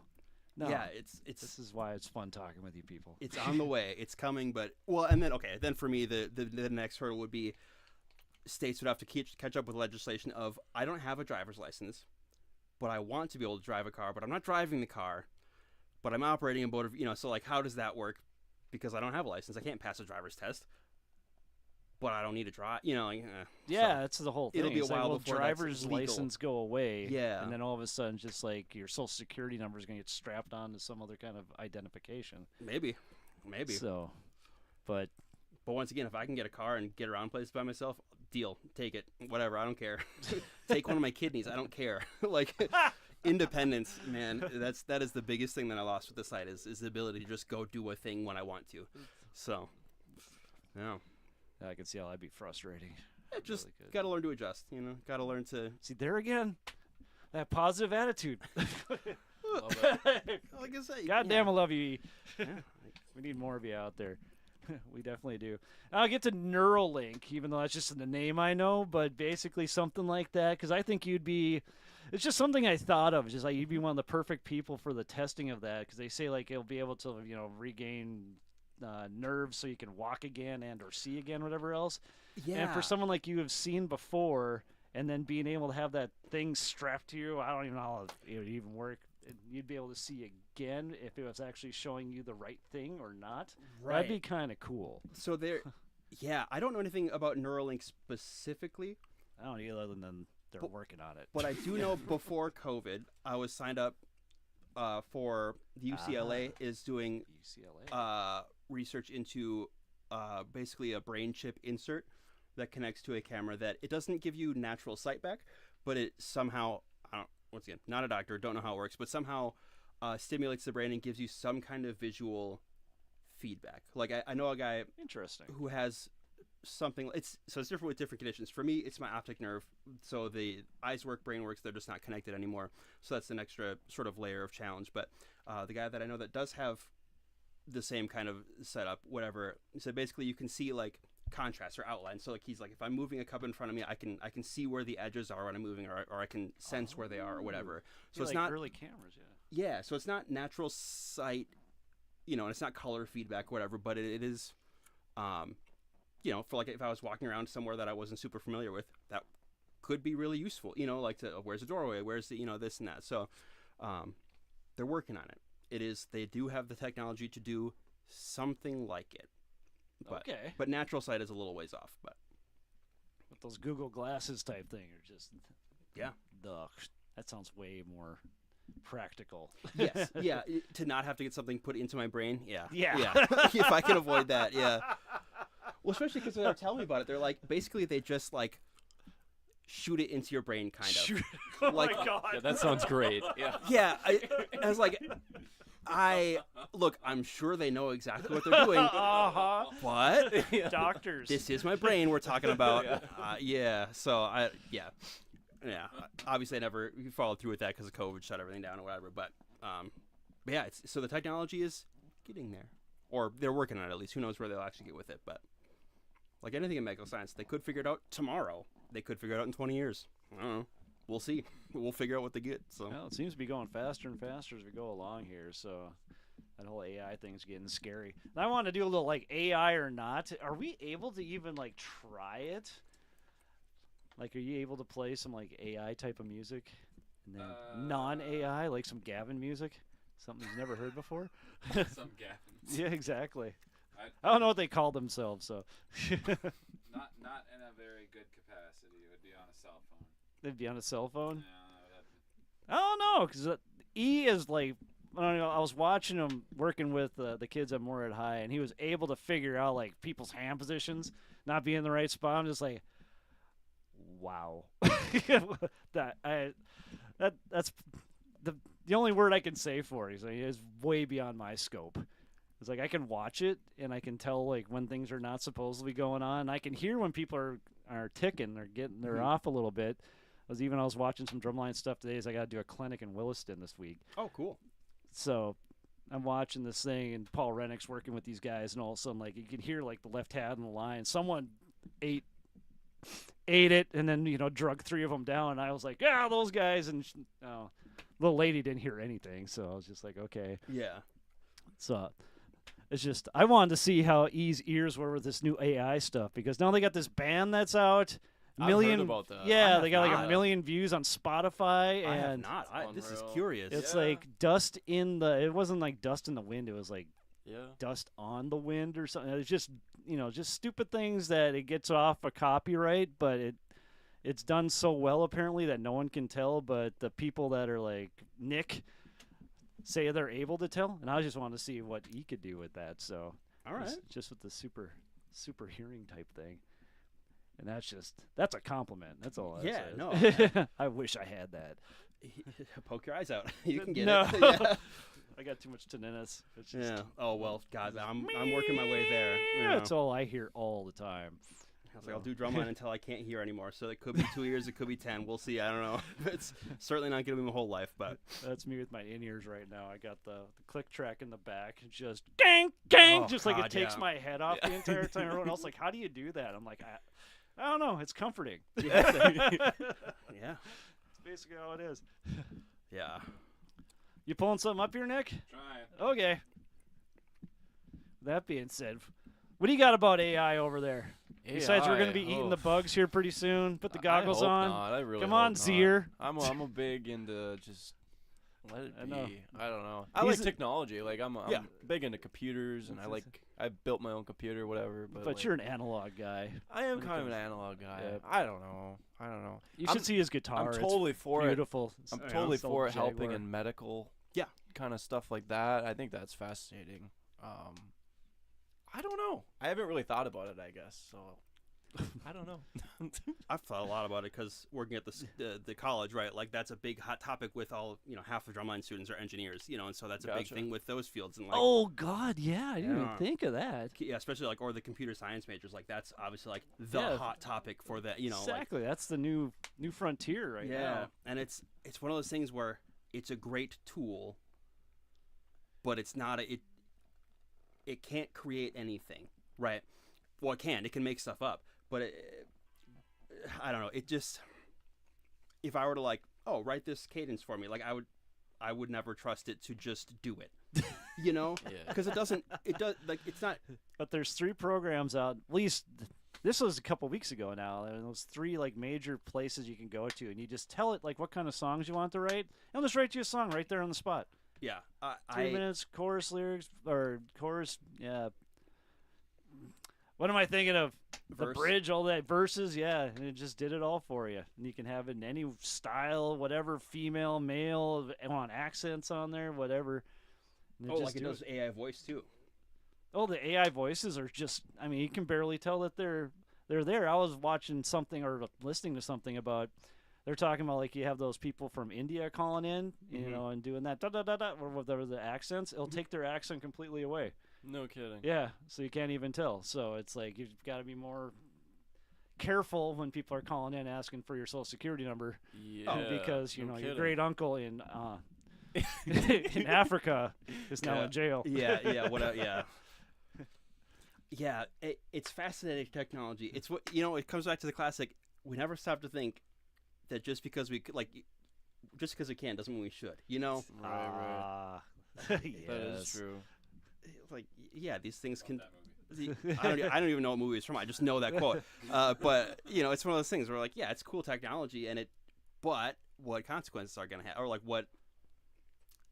no, Yeah, this is why it's fun talking with you people. it's on the way. It's coming, but and then for me the next hurdle would be states would have to catch up with legislation of I don't have a driver's license, but I want to be able to drive a car, but I'm not driving the car, but I'm operating a motor. So like how does that work? Because I don't have a license, I can't pass a driver's test, but I don't need to drive. Yeah, that's the whole thing. it'll be a It's like, while well, before that's driver's legal. license go away. Yeah. And then all of a sudden, just like your social security number is going to get strapped on to some other kind of identification. maybe. So, but But once again, if I can get a car and get around places by myself, deal, take it, whatever, I don't care. Take one of my kidneys, I don't care. Like independence, man, that is the biggest thing that I lost with the site is the ability to just go do a thing when I want to. So, yeah, I can see how that'd be frustrating. just Really good. got to learn to adjust. Got to learn to. See, there again, that positive attitude. Love it. Like I say, God damn, I love you, E. Yeah. We need more of you out there. We definitely do. I'll get to Neuralink, even though that's just the name I know, but basically something like that, because I think you'd be. It's just something I thought of. Just like you'd be one of the perfect people for the testing of that, because they say like it'll be able to regain nerves so you can walk again and or see again, whatever else. Yeah. And for someone like you have seen before, and then being able to have that thing strapped to you, I don't even know how it would even work. You'd be able to see again if it was actually showing you the right thing or not. Right. That'd be kind of cool. So there, yeah, I don't know anything about Neuralink specifically. I don't know, other than they're working on it. But I do know before COVID, I was signed up for the UCLA is doing UCLA. research into basically a brain chip insert that connects to a camera that it doesn't give you natural sight back, but it somehow, once again, not a doctor, don't know how it works, but somehow stimulates the brain and gives you some kind of visual feedback. Like I know a guy Interesting. who has something. It's different with different conditions. For me, it's my optic nerve. So the eyes work, brain works. They're just not connected anymore. So that's an extra sort of layer of challenge. But the guy that I know that does have the same kind of setup, whatever. So basically, you can see like contrast or outline. So like he's like, if I'm moving a cup in front of me, I can see where the edges are when I'm moving, or I can sense where they are or whatever. So Yeah, it's like not early cameras. Yeah. yeah. So it's not natural sight, and it's not color feedback, whatever. But it is. For like if I was walking around somewhere that I wasn't super familiar with, that could be really useful. Like where's the doorway, where's the this and that. So they're working on it. They do have the technology to do something like it. But, Okay. But natural sight is a little ways off. But But those Google Glasses type thing are just yeah, that sounds way more practical. yes, yeah. To not have to get something put into my brain. Yeah, Yeah. If I can avoid that, yeah. Well, especially because they're telling me about it. They're like, basically, they just like shoot it into your brain, kind of. Oh Like- my god. Yeah, that sounds great. Yeah. Yeah, I was like, look, I'm sure they know exactly what they're doing, Uh-huh. but Doctors. this is my brain we're talking about. So obviously I never followed through with that because of COVID, shut everything down or whatever. But yeah, so the technology is getting there, or they're working on it at least. Who knows where they'll actually get with it? But like anything in medical science, they could figure it out tomorrow. They could figure it out in 20 years. I don't know. We'll see. We'll figure out what they get. So Well, it seems to be going faster and faster as we go along here. So That whole AI thing's getting scary. And I want to do a little like AI or not. Are we able to even like try it? Like, are you able to play some like AI type of music, and then non-AI, like some Gavin music, something you've never heard before? Some Gavins. Yeah, exactly. I don't know what they call themselves, so. Not in a very good capacity. It would be on a cell phone. They'd be on a cell phone. Yeah, I don't know, because E is like, I don't know. I was watching him working with the kids at Moorhead High, and he was able to figure out like people's hand positions not being in the right spot. I'm just like, wow. That's the only word I can say for it. Is way beyond my scope. It's like I can watch it and I can tell like when things are not supposed to be going on. I can hear when people are ticking or they're off a little bit. I was watching some Drumline stuff today. As I got to do a clinic in Williston this week. Oh, cool. So I'm watching this thing, and Paul Rennick's working with these guys, and all of a sudden, like, you can hear, like, the left hand in the line. Someone ate it and then, drug 3 of them down. And I was like, yeah, those guys. And little lady didn't hear anything, so I was just like, okay. Yeah. So it's just, I wanted to see how E's ears were with this new AI stuff, because now they got this band that's out. I've heard about that. Yeah, they got like 1 million views on Spotify. I have And not. This is Unreal. curious. it's like dust in the. It wasn't like dust in the wind. It was like Yeah. dust on the wind or something. It's just just stupid things that it gets off a copyright, but it's done so well apparently that no one can tell. But the people that are like Nick say they're able to tell, and I just wanted to see what he could do with that. So All right. just with the super hearing type thing. And that's a compliment. That's all I Yeah, say. no. I wish I had that. Poke your eyes out. You can get No. it. Yeah. I got too much tinnitus. It's just, Yeah. Oh well, God, I'm working my way there. That's all I hear all the time. I was like, I'll do drumline until I can't hear anymore. So it could be 2 years, it could be 10. We'll see. I don't know. It's certainly not going to be my whole life, but That's me with my in-ears right now. I got the click track in the back. Just gang, gang, Oh, just like God, it takes yeah. my head off the entire time. Everyone else like, how do you do that? I'm like, I don't know. It's comforting. yeah. It's basically how it is. Yeah. You pulling something up here, Nick? Trying. Okay. That being said, what do you got about AI over there? Besides, we're going to be eating the bugs here pretty soon. Put the goggles I hope on. Not. I really Come hope on, not. Zier. I'm a big into just let it I be. know. I don't know. I He's like technology. Like I'm big into computers, and I built my own computer, whatever. But like, you're an analog guy. I am kind of an analog guy. Yeah. I don't know. You should see his guitar. I'm totally for it. Beautiful. I'm totally It's all for it helping Jaguar. in medical. Yeah. Kind of stuff like that. I think that's fascinating. I don't know. I haven't really thought about it, I guess. So I don't know. I've thought a lot about it because working at the college, right? Like that's a big hot topic with all half of drumline students are engineers, and so that's a big Gotcha. thing with those fields. And like, Oh God, yeah, I didn't even Yeah. think of that. yeah, especially like or the computer science majors, like that's obviously like the Yeah. hot topic for that. Like, Exactly, that's the new frontier right now. and it's one of those things where it's a great tool, but it's not it can't create anything, right? Well, it can make stuff up, but I don't know. It just, if I were to like, write this cadence for me, like I would never trust it to just do it, Yeah. because it does like it's not. But there's 3 programs out. At least this was a couple weeks ago now. And those 3 like major places you can go to, and you just tell it like what kind of songs you want to write, and it'll just write you a song right there on the spot. Yeah, 2 minutes, chorus lyrics or chorus. Yeah. What am I thinking of? The Verse. bridge, all that verses, yeah, and it just did it all for you. And you can have it in any style, whatever, female, male, want accents on there, whatever. And like it does AI voice too. Oh, the AI voices are just, I mean, you can barely tell that they're there. I was watching something or listening to something about, they're talking about like you have those people from India calling in, and doing that, da-da-da-da, or whatever the accents, it'll take their accent completely away. No kidding. Yeah, so you can't even tell. So it's like you've got to be more careful when people are calling in asking for your social security number. Yeah. Because no your kidding. great uncle in in Africa is now in jail. Yeah. It's fascinating technology. It's what it comes back to the classic. We never stop to think that just because we just because we can doesn't mean we should. Right. Yes. That is true. like, yeah, these things Love can. that movie. I don't even know what movie it's from. I just know that quote. But it's one of those things where like, yeah, it's cool technology, but what consequences are going to have, or like what?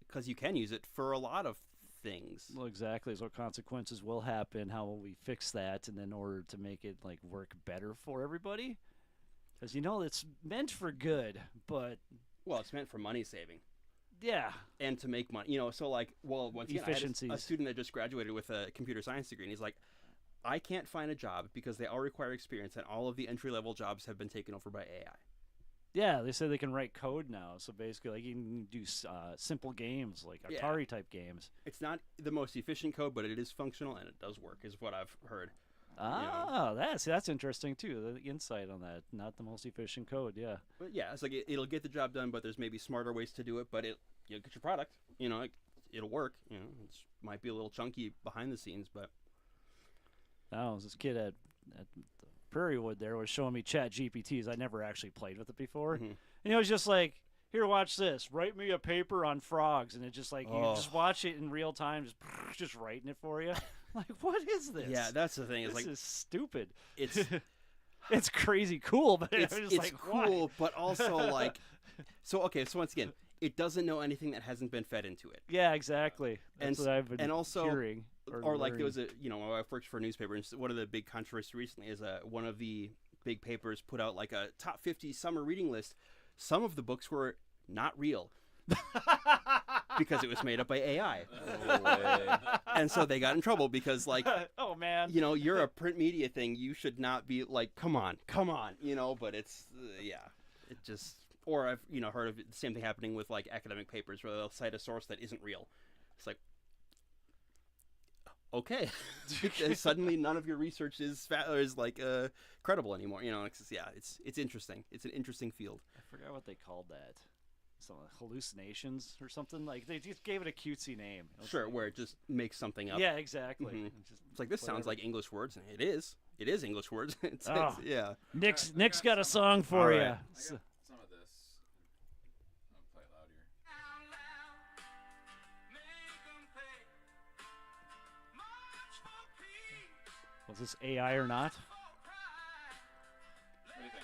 Because you can use it for a lot of things. Well, exactly. So consequences will happen. How will we fix that? And in order to make it like work better for everybody, because it's meant for good, but Well, it's meant for money saving. yeah, And to make money, so like, well, once again, I had Efficiencies. a student that just graduated with a computer science degree, and he's like, I can't find a job because they all require experience, and all of the entry-level jobs have been taken over by AI. yeah. They say they can write code now. So basically, like you can do simple games like Yeah. Atari type games. It's not the most efficient code, but it is functional, and it does work, is what I've heard. Ah, that's interesting too. The insight on that. Not the most efficient code. Yeah. But yeah, it's like it'll get the job done, but there's maybe smarter ways to do it, but you'll get your product. It'll work. It might be a little chunky behind the scenes, but I was this kid at the Prairie Wood there was showing me Chat GPTs. I never actually played with it before. Mhm. And it was just like, here, watch this. Write me a paper on frogs. And it just like, you just watch it in real time, just writing it for you. Like, what is this? yeah, that's the thing. It's This like is stupid. it's It's crazy cool, but it's I'm just like, cool, why? but also like, so once again, it doesn't know anything that hasn't been fed into it. Yeah, exactly. And That's what I've been and also- hearing. Or like there learning. was my wife works for a newspaper, and one of the big controversies recently is one of the big papers put out like a top 50 summer reading list. Some of the books were not real because it was made up by AI, No way. and so they got in trouble because like, oh, man. you're a print media thing. You should not be like, come on. But it's it just. Or I've heard of the same thing happening with like academic papers where they'll cite a source that isn't real. It's like, okay, suddenly none of your research is credible anymore. It's interesting. It's an interesting field. I forgot what they called that. Some hallucinations or something. Like they just gave it a cutesy name. It was Sure, like- where it just makes something up. Yeah, exactly. Mhm. It's just It's like this sounds whatever. like English words, and it is. It is English words. Oh. Yeah. Nick's I got got a some- song for All you. right. I got some of this. I'll play it loud here. Was this AI or not? What do you think?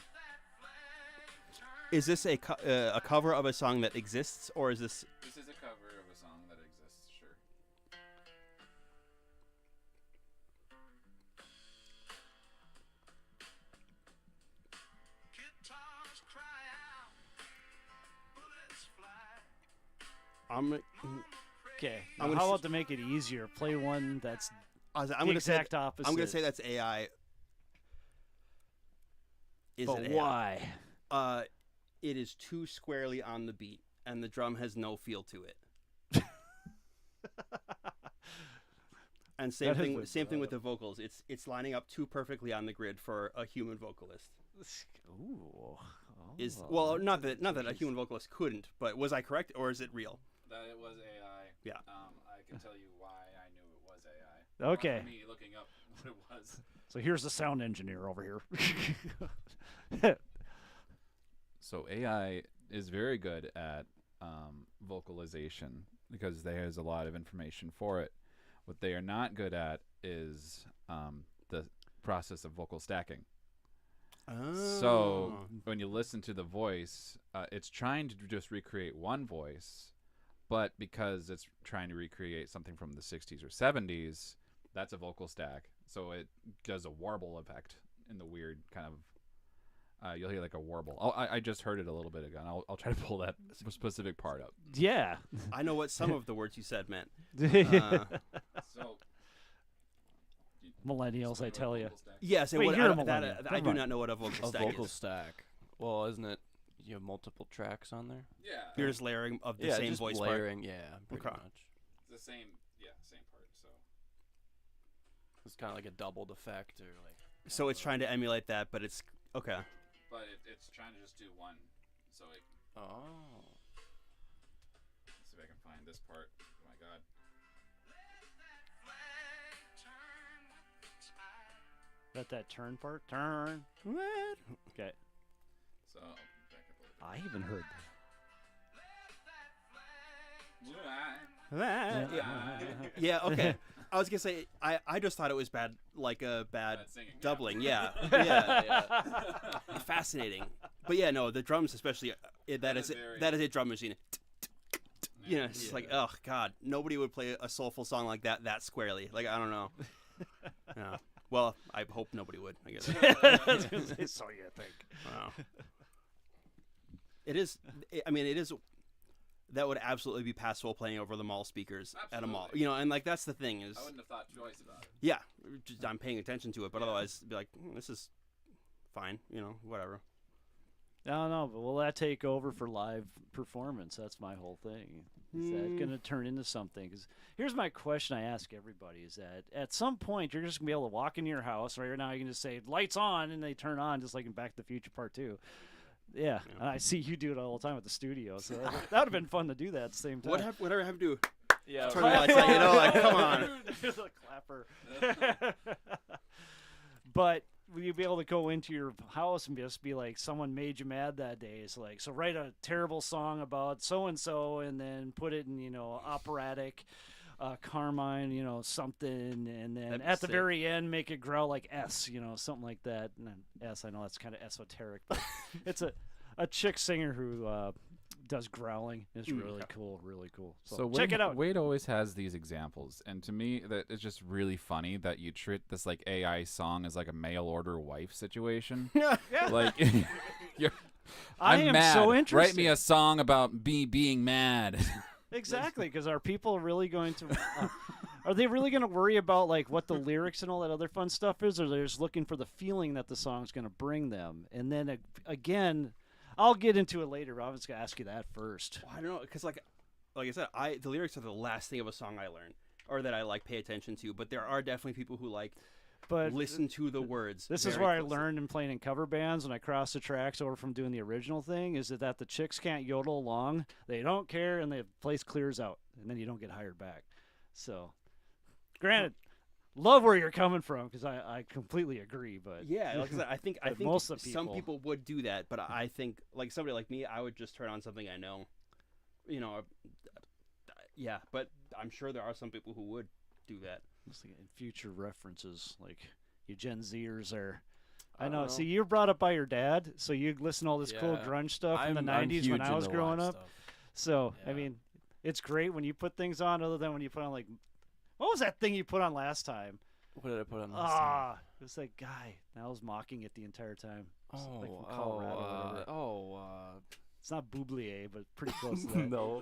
Is this a cover of a song that exists, or is this? This is a cover of a song that exists, sure. Okay. I'm Now, gonna how s- about to make it easier? Play one that's I'm the gonna exact say. opposite. I'm gonna say that's AI. Is but it AI? why? It is too squarely on the beat, and the drum has no feel to it. And same That is thing a- with the vocals. It's lining up too perfectly on the grid for a human vocalist. Ooh. Is Oh, well, not that's that a interesting. human vocalist couldn't, but was I correct, or is it real? That it was AI. Yeah. I can tell you why I knew it was AI. Okay. Me looking up what it was. So here's the sound engineer over here. So AI is very good at vocalization because there's a lot of information for it. What they are not good at is the process of vocal stacking. Oh. So when you listen to the voice, it's trying to just recreate one voice, but because it's trying to recreate something from the 60s or 70s, that's a vocal stack. So it does a warble effect in the weird kind of. You'll hear like a warble. I just heard it a little bit ago, and I'll try to pull that specific part up. Yeah. I know what some of the words you said meant. So Millennials, I tell you. Yes, and Wait, what, you're a I millennial. I Never do mind. not know what a vocal A stack vocal is. stack. Well, isn't it? You have multiple tracks on there. Yeah. You're just layering of the yeah, same just voice part. layering. Yeah, pretty Okay. much. It's the same. Yeah, same part. So It's kind of like a doubled effect, or like. So it's trying to emulate that, but it's okay. but it's trying to just do one. So it, Oh. let's see if I can find this part. Oh my god. That turn part? Turn. What? Okay. So back up a little I even heard bit. Yeah, that. yeah, okay. I was gonna say I just thought it was bad, like a bad singing, doubling. Yeah, yeah. Fascinating. But yeah, no, the drums especially. That is a drum machine. You know, it's like, oh god, nobody would play a soulful song like that squarely. Like, I don't know. No. Well, I hope nobody would. I guess. So you think? Wow. It is. I mean, it is. That would absolutely be passable playing over the mall speakers at a mall. You know, and like that's the thing is. I wouldn't have thought twice about it. Yeah, just, I'm paying attention to it, but otherwise, be like, this is fine. You know, whatever. I don't know, but will that take over for live performance? That's my whole thing. Is that going to turn into something? 'Cause here's my question I ask everybody: is that at some point you're just going to be able to walk into your house right now? You can just say "lights on" and they turn on, just like in Back to the Future Part 2. Yeah, and I see you do it all the time at the studio, so that would have been fun to do that at the same time. Whatever I have to do? Yeah, Turn the lights on. You know, like come on. There's a clapper. But will you be able to go into your house and just be like, someone made you mad that day? It's like, so write a terrible song about so-and-so and then put it in, you know, operatic, Carmine, you know, something. And then at the very end, make it growl like S, you know, something like that. And then S, I know that's kind of esoteric, but it's a chick singer who does growling. It's really cool, really cool. So check it out. Wade always has these examples, and to me, that it's just really funny that you treat this like AI song as like a mail order wife situation. Yeah. Like, I am mad. so interested. Write me a song about me being mad. Exactly, because are people really going to? Are they really going to worry about like what the lyrics and all that other fun stuff is, or they're just looking for the feeling that the song's going to bring them? And then again. I'll get into it later, but I was going to ask you that first. Well, I don't know, because like I said, the lyrics are the last thing of a song I learn, or that I like pay attention to. But there are definitely people who like listen to the words. This is where I learned in playing in cover bands when I crossed the tracks over from doing the original thing, is that the chicks can't yodel along. They don't care, and the place clears out, and then you don't get hired back. So, granted. Love where you're coming from, because I completely agree. But yeah, like I said, I think most of some people would do that, but I think like somebody like me, I would just turn on something I know, you know. Yeah, but I'm sure there are some people who would do that. In future references, like you Gen Zers are. I know. See, you're brought up by your dad, so you listen to all this cool grunge stuff from the '90s when I was growing up. So I mean, it's great when you put things on, other than when you put on like. What was that thing you put on last time? What did I put on last time? It was that guy. I was mocking it the entire time. Like from Colorado. It's not Boublier, but pretty close to that. No.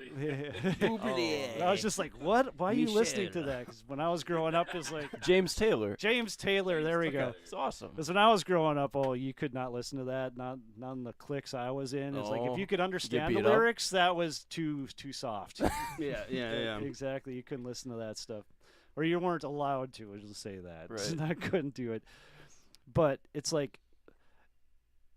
Boublier. I was just like, what? Why are you listening to that? Because when I was growing up, it's like James Taylor. There we go. It's awesome. Because when I was growing up, you could not listen to that. Not in the cliques I was in. It's like if you could understand the lyrics, that was too soft. Yeah. Exactly. You couldn't listen to that stuff. Or you weren't allowed to, I'll just say that. Right. I couldn't do it. But it's like,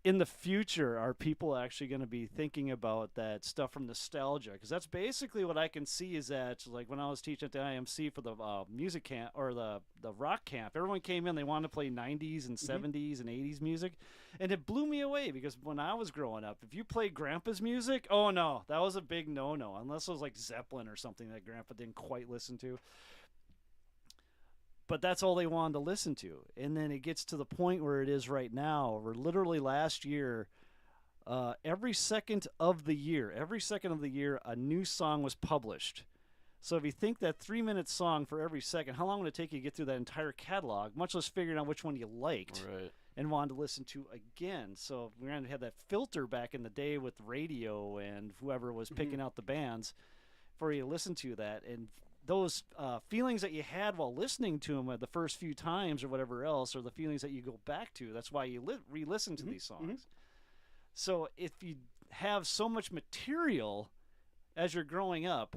in the future, are people actually going to be thinking about that stuff from nostalgia? Because that's basically what I can see is that, like when I was teaching at the IMC for the music camp, or the rock camp, everyone came in, they wanted to play 90s and 70s and 80s music. And it blew me away, because when I was growing up, if you played Grandpa's music, oh no, that was a big no-no. Unless it was like Zeppelin or something that Grandpa didn't quite listen to. But that's all they wanted to listen to. And then it gets to the point where it is right now, where literally last year, every second of the year, a new song was published. So if you think that 3-minute song for every second, how long would it take you to get through that entire catalog, much less figuring out which one you liked and wanted to listen to again? So we had to have that filter back in the day with radio and whoever was picking out the bands for you to listen to that. And those feelings that you had while listening to them the first few times or whatever else are the feelings that you go back to. That's why you re-listen to these songs. So if you have so much material as you're growing up,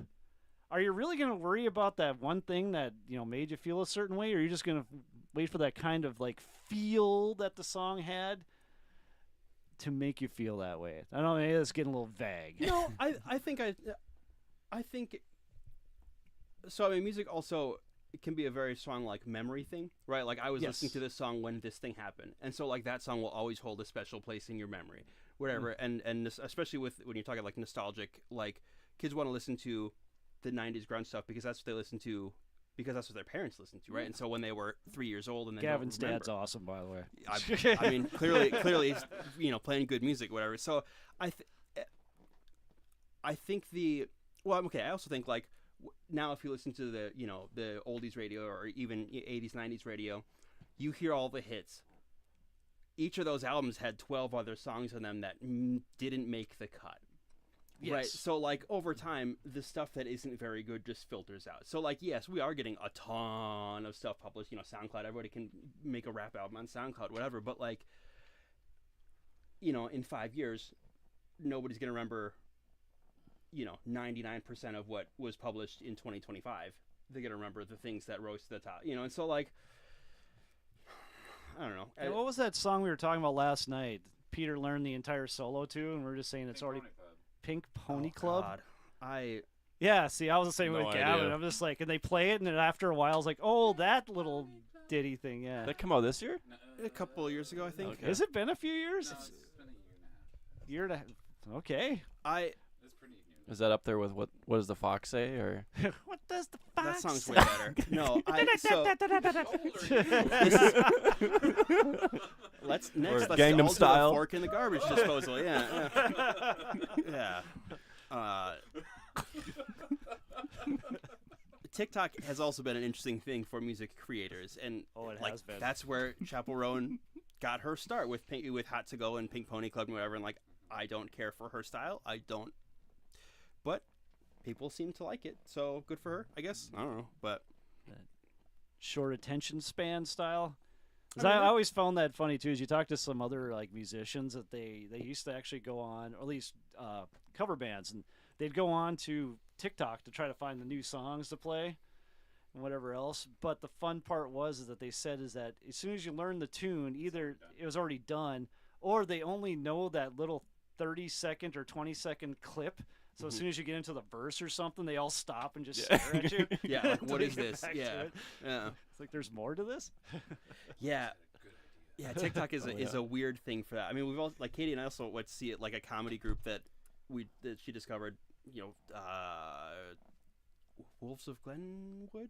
are you really going to worry about that one thing that, you know, made you feel a certain way, or are you just going to wait for that kind of like feel that the song had to make you feel that way? I don't know, maybe that's getting a little vague. No, I think so. I mean, music also can be a very strong like memory thing, right? Like I was listening to this song when this thing happened, and so like that song will always hold a special place in your memory, whatever. And especially with when you're talking like nostalgic, like kids want to listen to the '90s grunge stuff because that's what they listened to because that's what their parents listened to, right? And so when they were 3 years old and they Gavin's don't remember, dad's awesome, by the way. I mean, clearly, playing good music, whatever. So I think I also think like now if you listen to the the oldies radio or even 80s 90s radio, you hear all the hits. Each of those albums had 12 other songs on them that didn't make the cut. Yes. Right. So like over time, the stuff that isn't very good just filters out. So like, yes, we are getting a ton of stuff published, SoundCloud, everybody can make a rap album on SoundCloud, whatever. But like, in 5 years, nobody's going to remember, 99% of what was published in 2025. They're going to remember the things that rose to the top, and so like, I don't know. Hey, what was that song we were talking about last night? Peter learned the entire solo to, and we are just saying it's already Pink Pony Club. God. Yeah, see, I was the same No with Gavin. idea. I'm just like, and they play it, and then after a while, I was like, oh, that little ditty thing, yeah. Did that come out this year? A couple of years ago, I think. Okay. Has it been a few years? No, it's been a Year and a half. Okay. It's pretty new. Is that up there with what does the fox say or? What does the That fox song's say? way better. No, let's Gangnam all do Style. a fork in the garbage disposal. Yeah. TikTok has also been an interesting thing for music creators, and Oh, it like has been. that's where Chapel Roan got her start with Hot to Go and Pink Pony Club and whatever. And like, I don't care for her style. I don't, but people seem to like it, so good for her, I guess. I don't know, but Short attention span style. 'Cause I I don't know. always found that funny too. Is you talk to some other like musicians that they used to actually go on, or at least cover bands, and they'd go on to TikTok to try to find the new songs to play and whatever else. But the fun part is that they said is that as soon as you learn the tune, either it was already done, or they only know that little 30-second or 20-second clip. So as soon as you get into the verse or something, they all stop and just stare at you. yeah, like what Until is they get this? back to Yeah, it. yeah. It's like there's more to this. Yeah. Yeah, TikTok is a weird thing for that. I mean, we've all like Katie and I also went to see it like a comedy group that she discovered, Wolves of Glendale,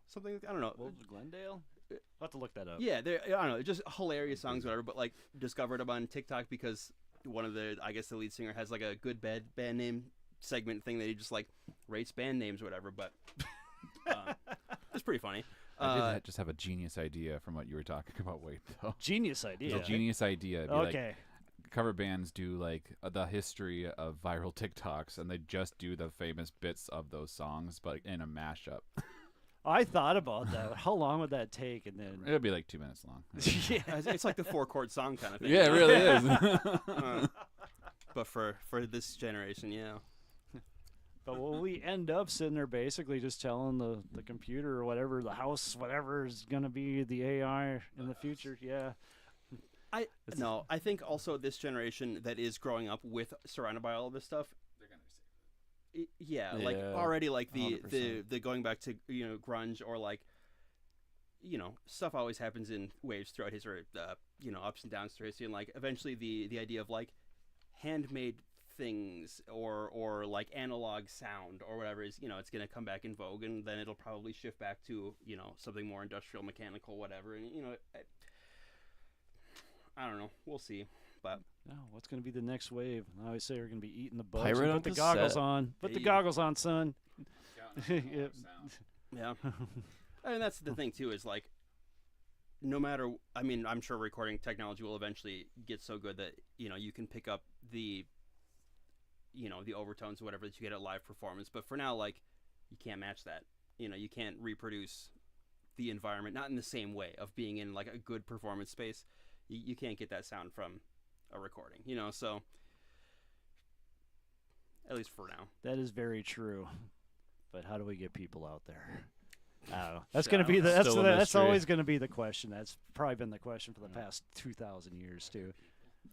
something I don't know. Wolves of Glendale? I'll have to look that up. Yeah, I don't know, just hilarious songs, whatever. But like discovered them on TikTok because one of the lead singer has like a good band name segment thing that he just like rates band names or whatever. But it's pretty funny. I did just have a genius idea from what you were talking about, Wade, though. Genius idea. It's a genius idea. It'd be Okay. like, cover bands do like the history of viral TikToks, and they just do the famous bits of those songs, but in a mashup. I thought about that. How long would that take? And then It'll be like 2 minutes long. yeah. It's like the 4-chord song kind of thing. Yeah, it really is. But for this generation, yeah. But will we end up sitting there basically just telling the computer or whatever, the house, whatever is going to be the AI in the future? Yeah. I think also this generation that is growing up with surrounded by all of this stuff. They're gonna receive it. Yeah, like Yeah, already like the 100%. going back to grunge or like stuff always happens in waves throughout history, ups and downs through history, and like eventually the idea of like handmade things or like analog sound or whatever is it's going to come back in vogue, and then it'll probably shift back to something more industrial, mechanical, whatever, and I don't know, we'll see. But No, what's going to be the next wave? I always say we're going to be eating the bugs. Pirate Put on the goggles cassette. on. Put the Hey. goggles on, son. Counting on all Yep. the sound. yeah. And that's the thing too, is like no matter, I mean, I'm sure recording technology will eventually get so good that you can pick up the the overtones or whatever that you get at live performance, but for now, like, you can't match that. You can't reproduce the environment, not in the same way of being in like a good performance space. You can't get that sound from a recording, so at least for now. That is very true. But how do we get people out there? I don't know. That's going to be that's Still a that's mystery. always going to be the question. That's probably been the question for the past 2,000 years too.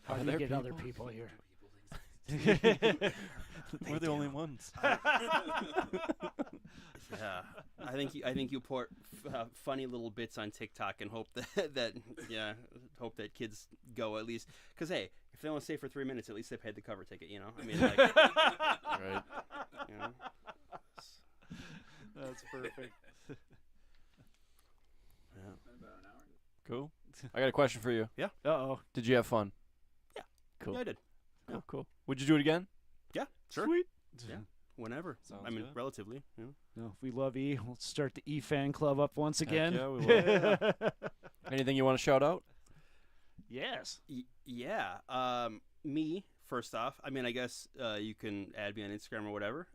How Are do you there get other people? people here? We're the only ones. Yeah, I think you put funny little bits on TikTok and hope hope that kids go at least, because hey, if they want to stay for 3 minutes, at least they paid the cover ticket. I mean, like, Right. you know. That's perfect. Cool. I got a question for you. Uh-oh. Did you have fun? Yeah. Cool. Yeah, I did. Cool. Would you do it again? Yeah, sure. Sweet. Yeah, whenever. Sounds I mean, good. relatively. Yeah. No, if we love E, we'll start the E fan club up once again. yeah, we will. Anything you want to shout out? Yes. Yeah. Me, first off. I mean, I guess you can add me on Instagram or whatever.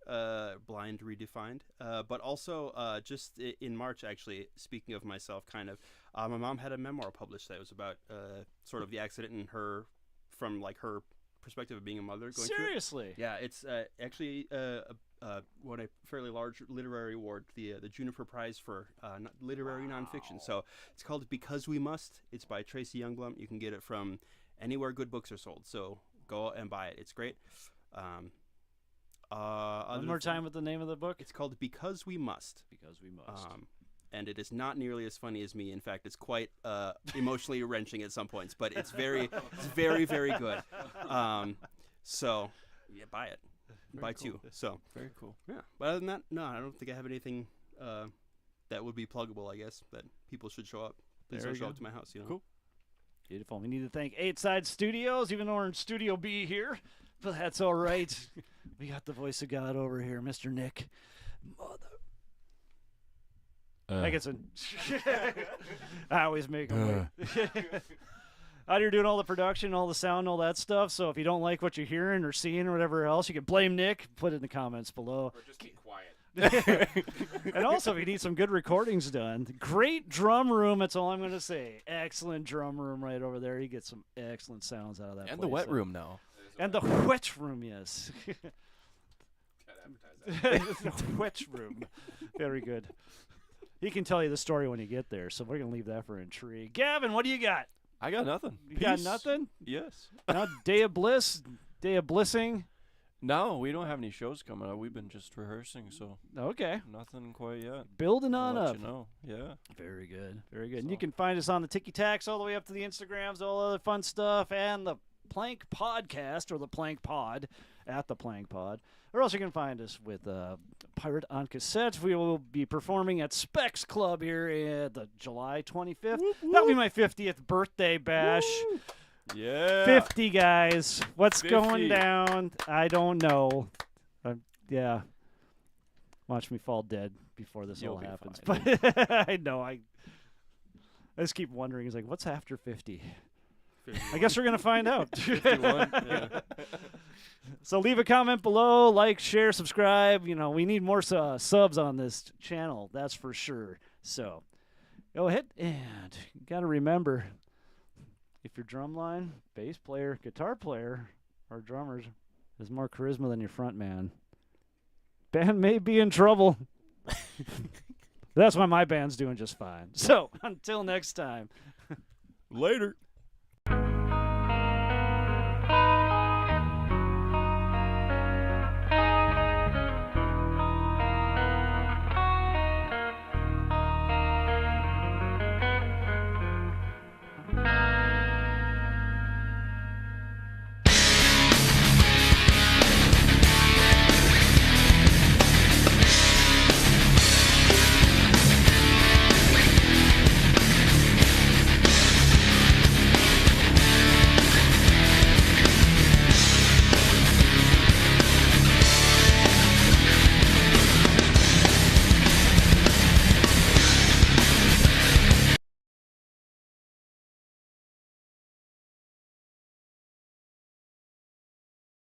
Blindredifined. But also, just in March, actually, speaking of myself, kind of, my mom had a memoir published that was about sort of the accident in her, from like her perspective of being a mother going through it. Seriously? Yeah, it's actually won a fairly large literary award, the Juniper Prize for literary nonfiction. So it's called Because We Must. It's by Tracy Youngblom. You can get it from anywhere good books are sold. So go and buy it. It's great. One more time with the name of the book. It's called Because We Must. Because We Must. And it is not nearly as funny as me. In fact, it's quite emotionally wrenching at some points, but it's very, very good. So, yeah, buy it. Buy two. So Very cool. yeah. But other than that, no, I don't think I have anything that would be pluggable. I guess that people should show up. Please There don't you show go. up to my house. You know. Cool. Beautiful. We need to thank 8 Side Studios, even though we're in Studio B here. But that's all right. We got the voice of God over here, Mr. Nick. Mother. I guess I always make them wait. Out here doing all the production, all the sound, all that stuff. So if you don't like what you're hearing or seeing or whatever else, you can blame Nick. Put it in the comments below. Or just keep quiet. And also, if you need some good recordings done, great drum room. That's all I'm going to say. Excellent drum room right over there. You get some excellent sounds out of that. And the place. wet room now. And the wet room, yes. Gotta advertise that. The wet room. Very good. He can tell you the story when you get there, so we're going to leave that for intrigue. Gavin, what do you got? I got nothing. You got Peace. nothing? Yes. Now, day of bliss, day of blissing. No, we don't have any shows coming up. We've been just rehearsing, so Okay. nothing quite yet. Building I'll on let up. you know. Yeah. Very good. Very good. And So- you can find us on the Tiki Taks all the way up to the Instagrams, all other fun stuff, and the Plank Podcast or the Plank Pod at the Plank Pod. Or else you can find us with Pirate on Cassette. We will be performing at Specs Club here at the July 25th. That'll be my 50th birthday bash. Yeah. 50 guys. What's 50. going down? I don't know. Yeah. Watch me fall dead before this You'll all be happens. fine. But I know. I just keep wondering. It's like, what's after 50? I guess we're going to find out. 51. Yeah. So leave a comment below, like, share, subscribe. You know, we need more subs on this channel. That's for sure. So go ahead and you got to remember, if your drumline, bass player, guitar player, or drummers has more charisma than your front man, band may be in trouble. That's why my band's doing just fine. So until next time. Later.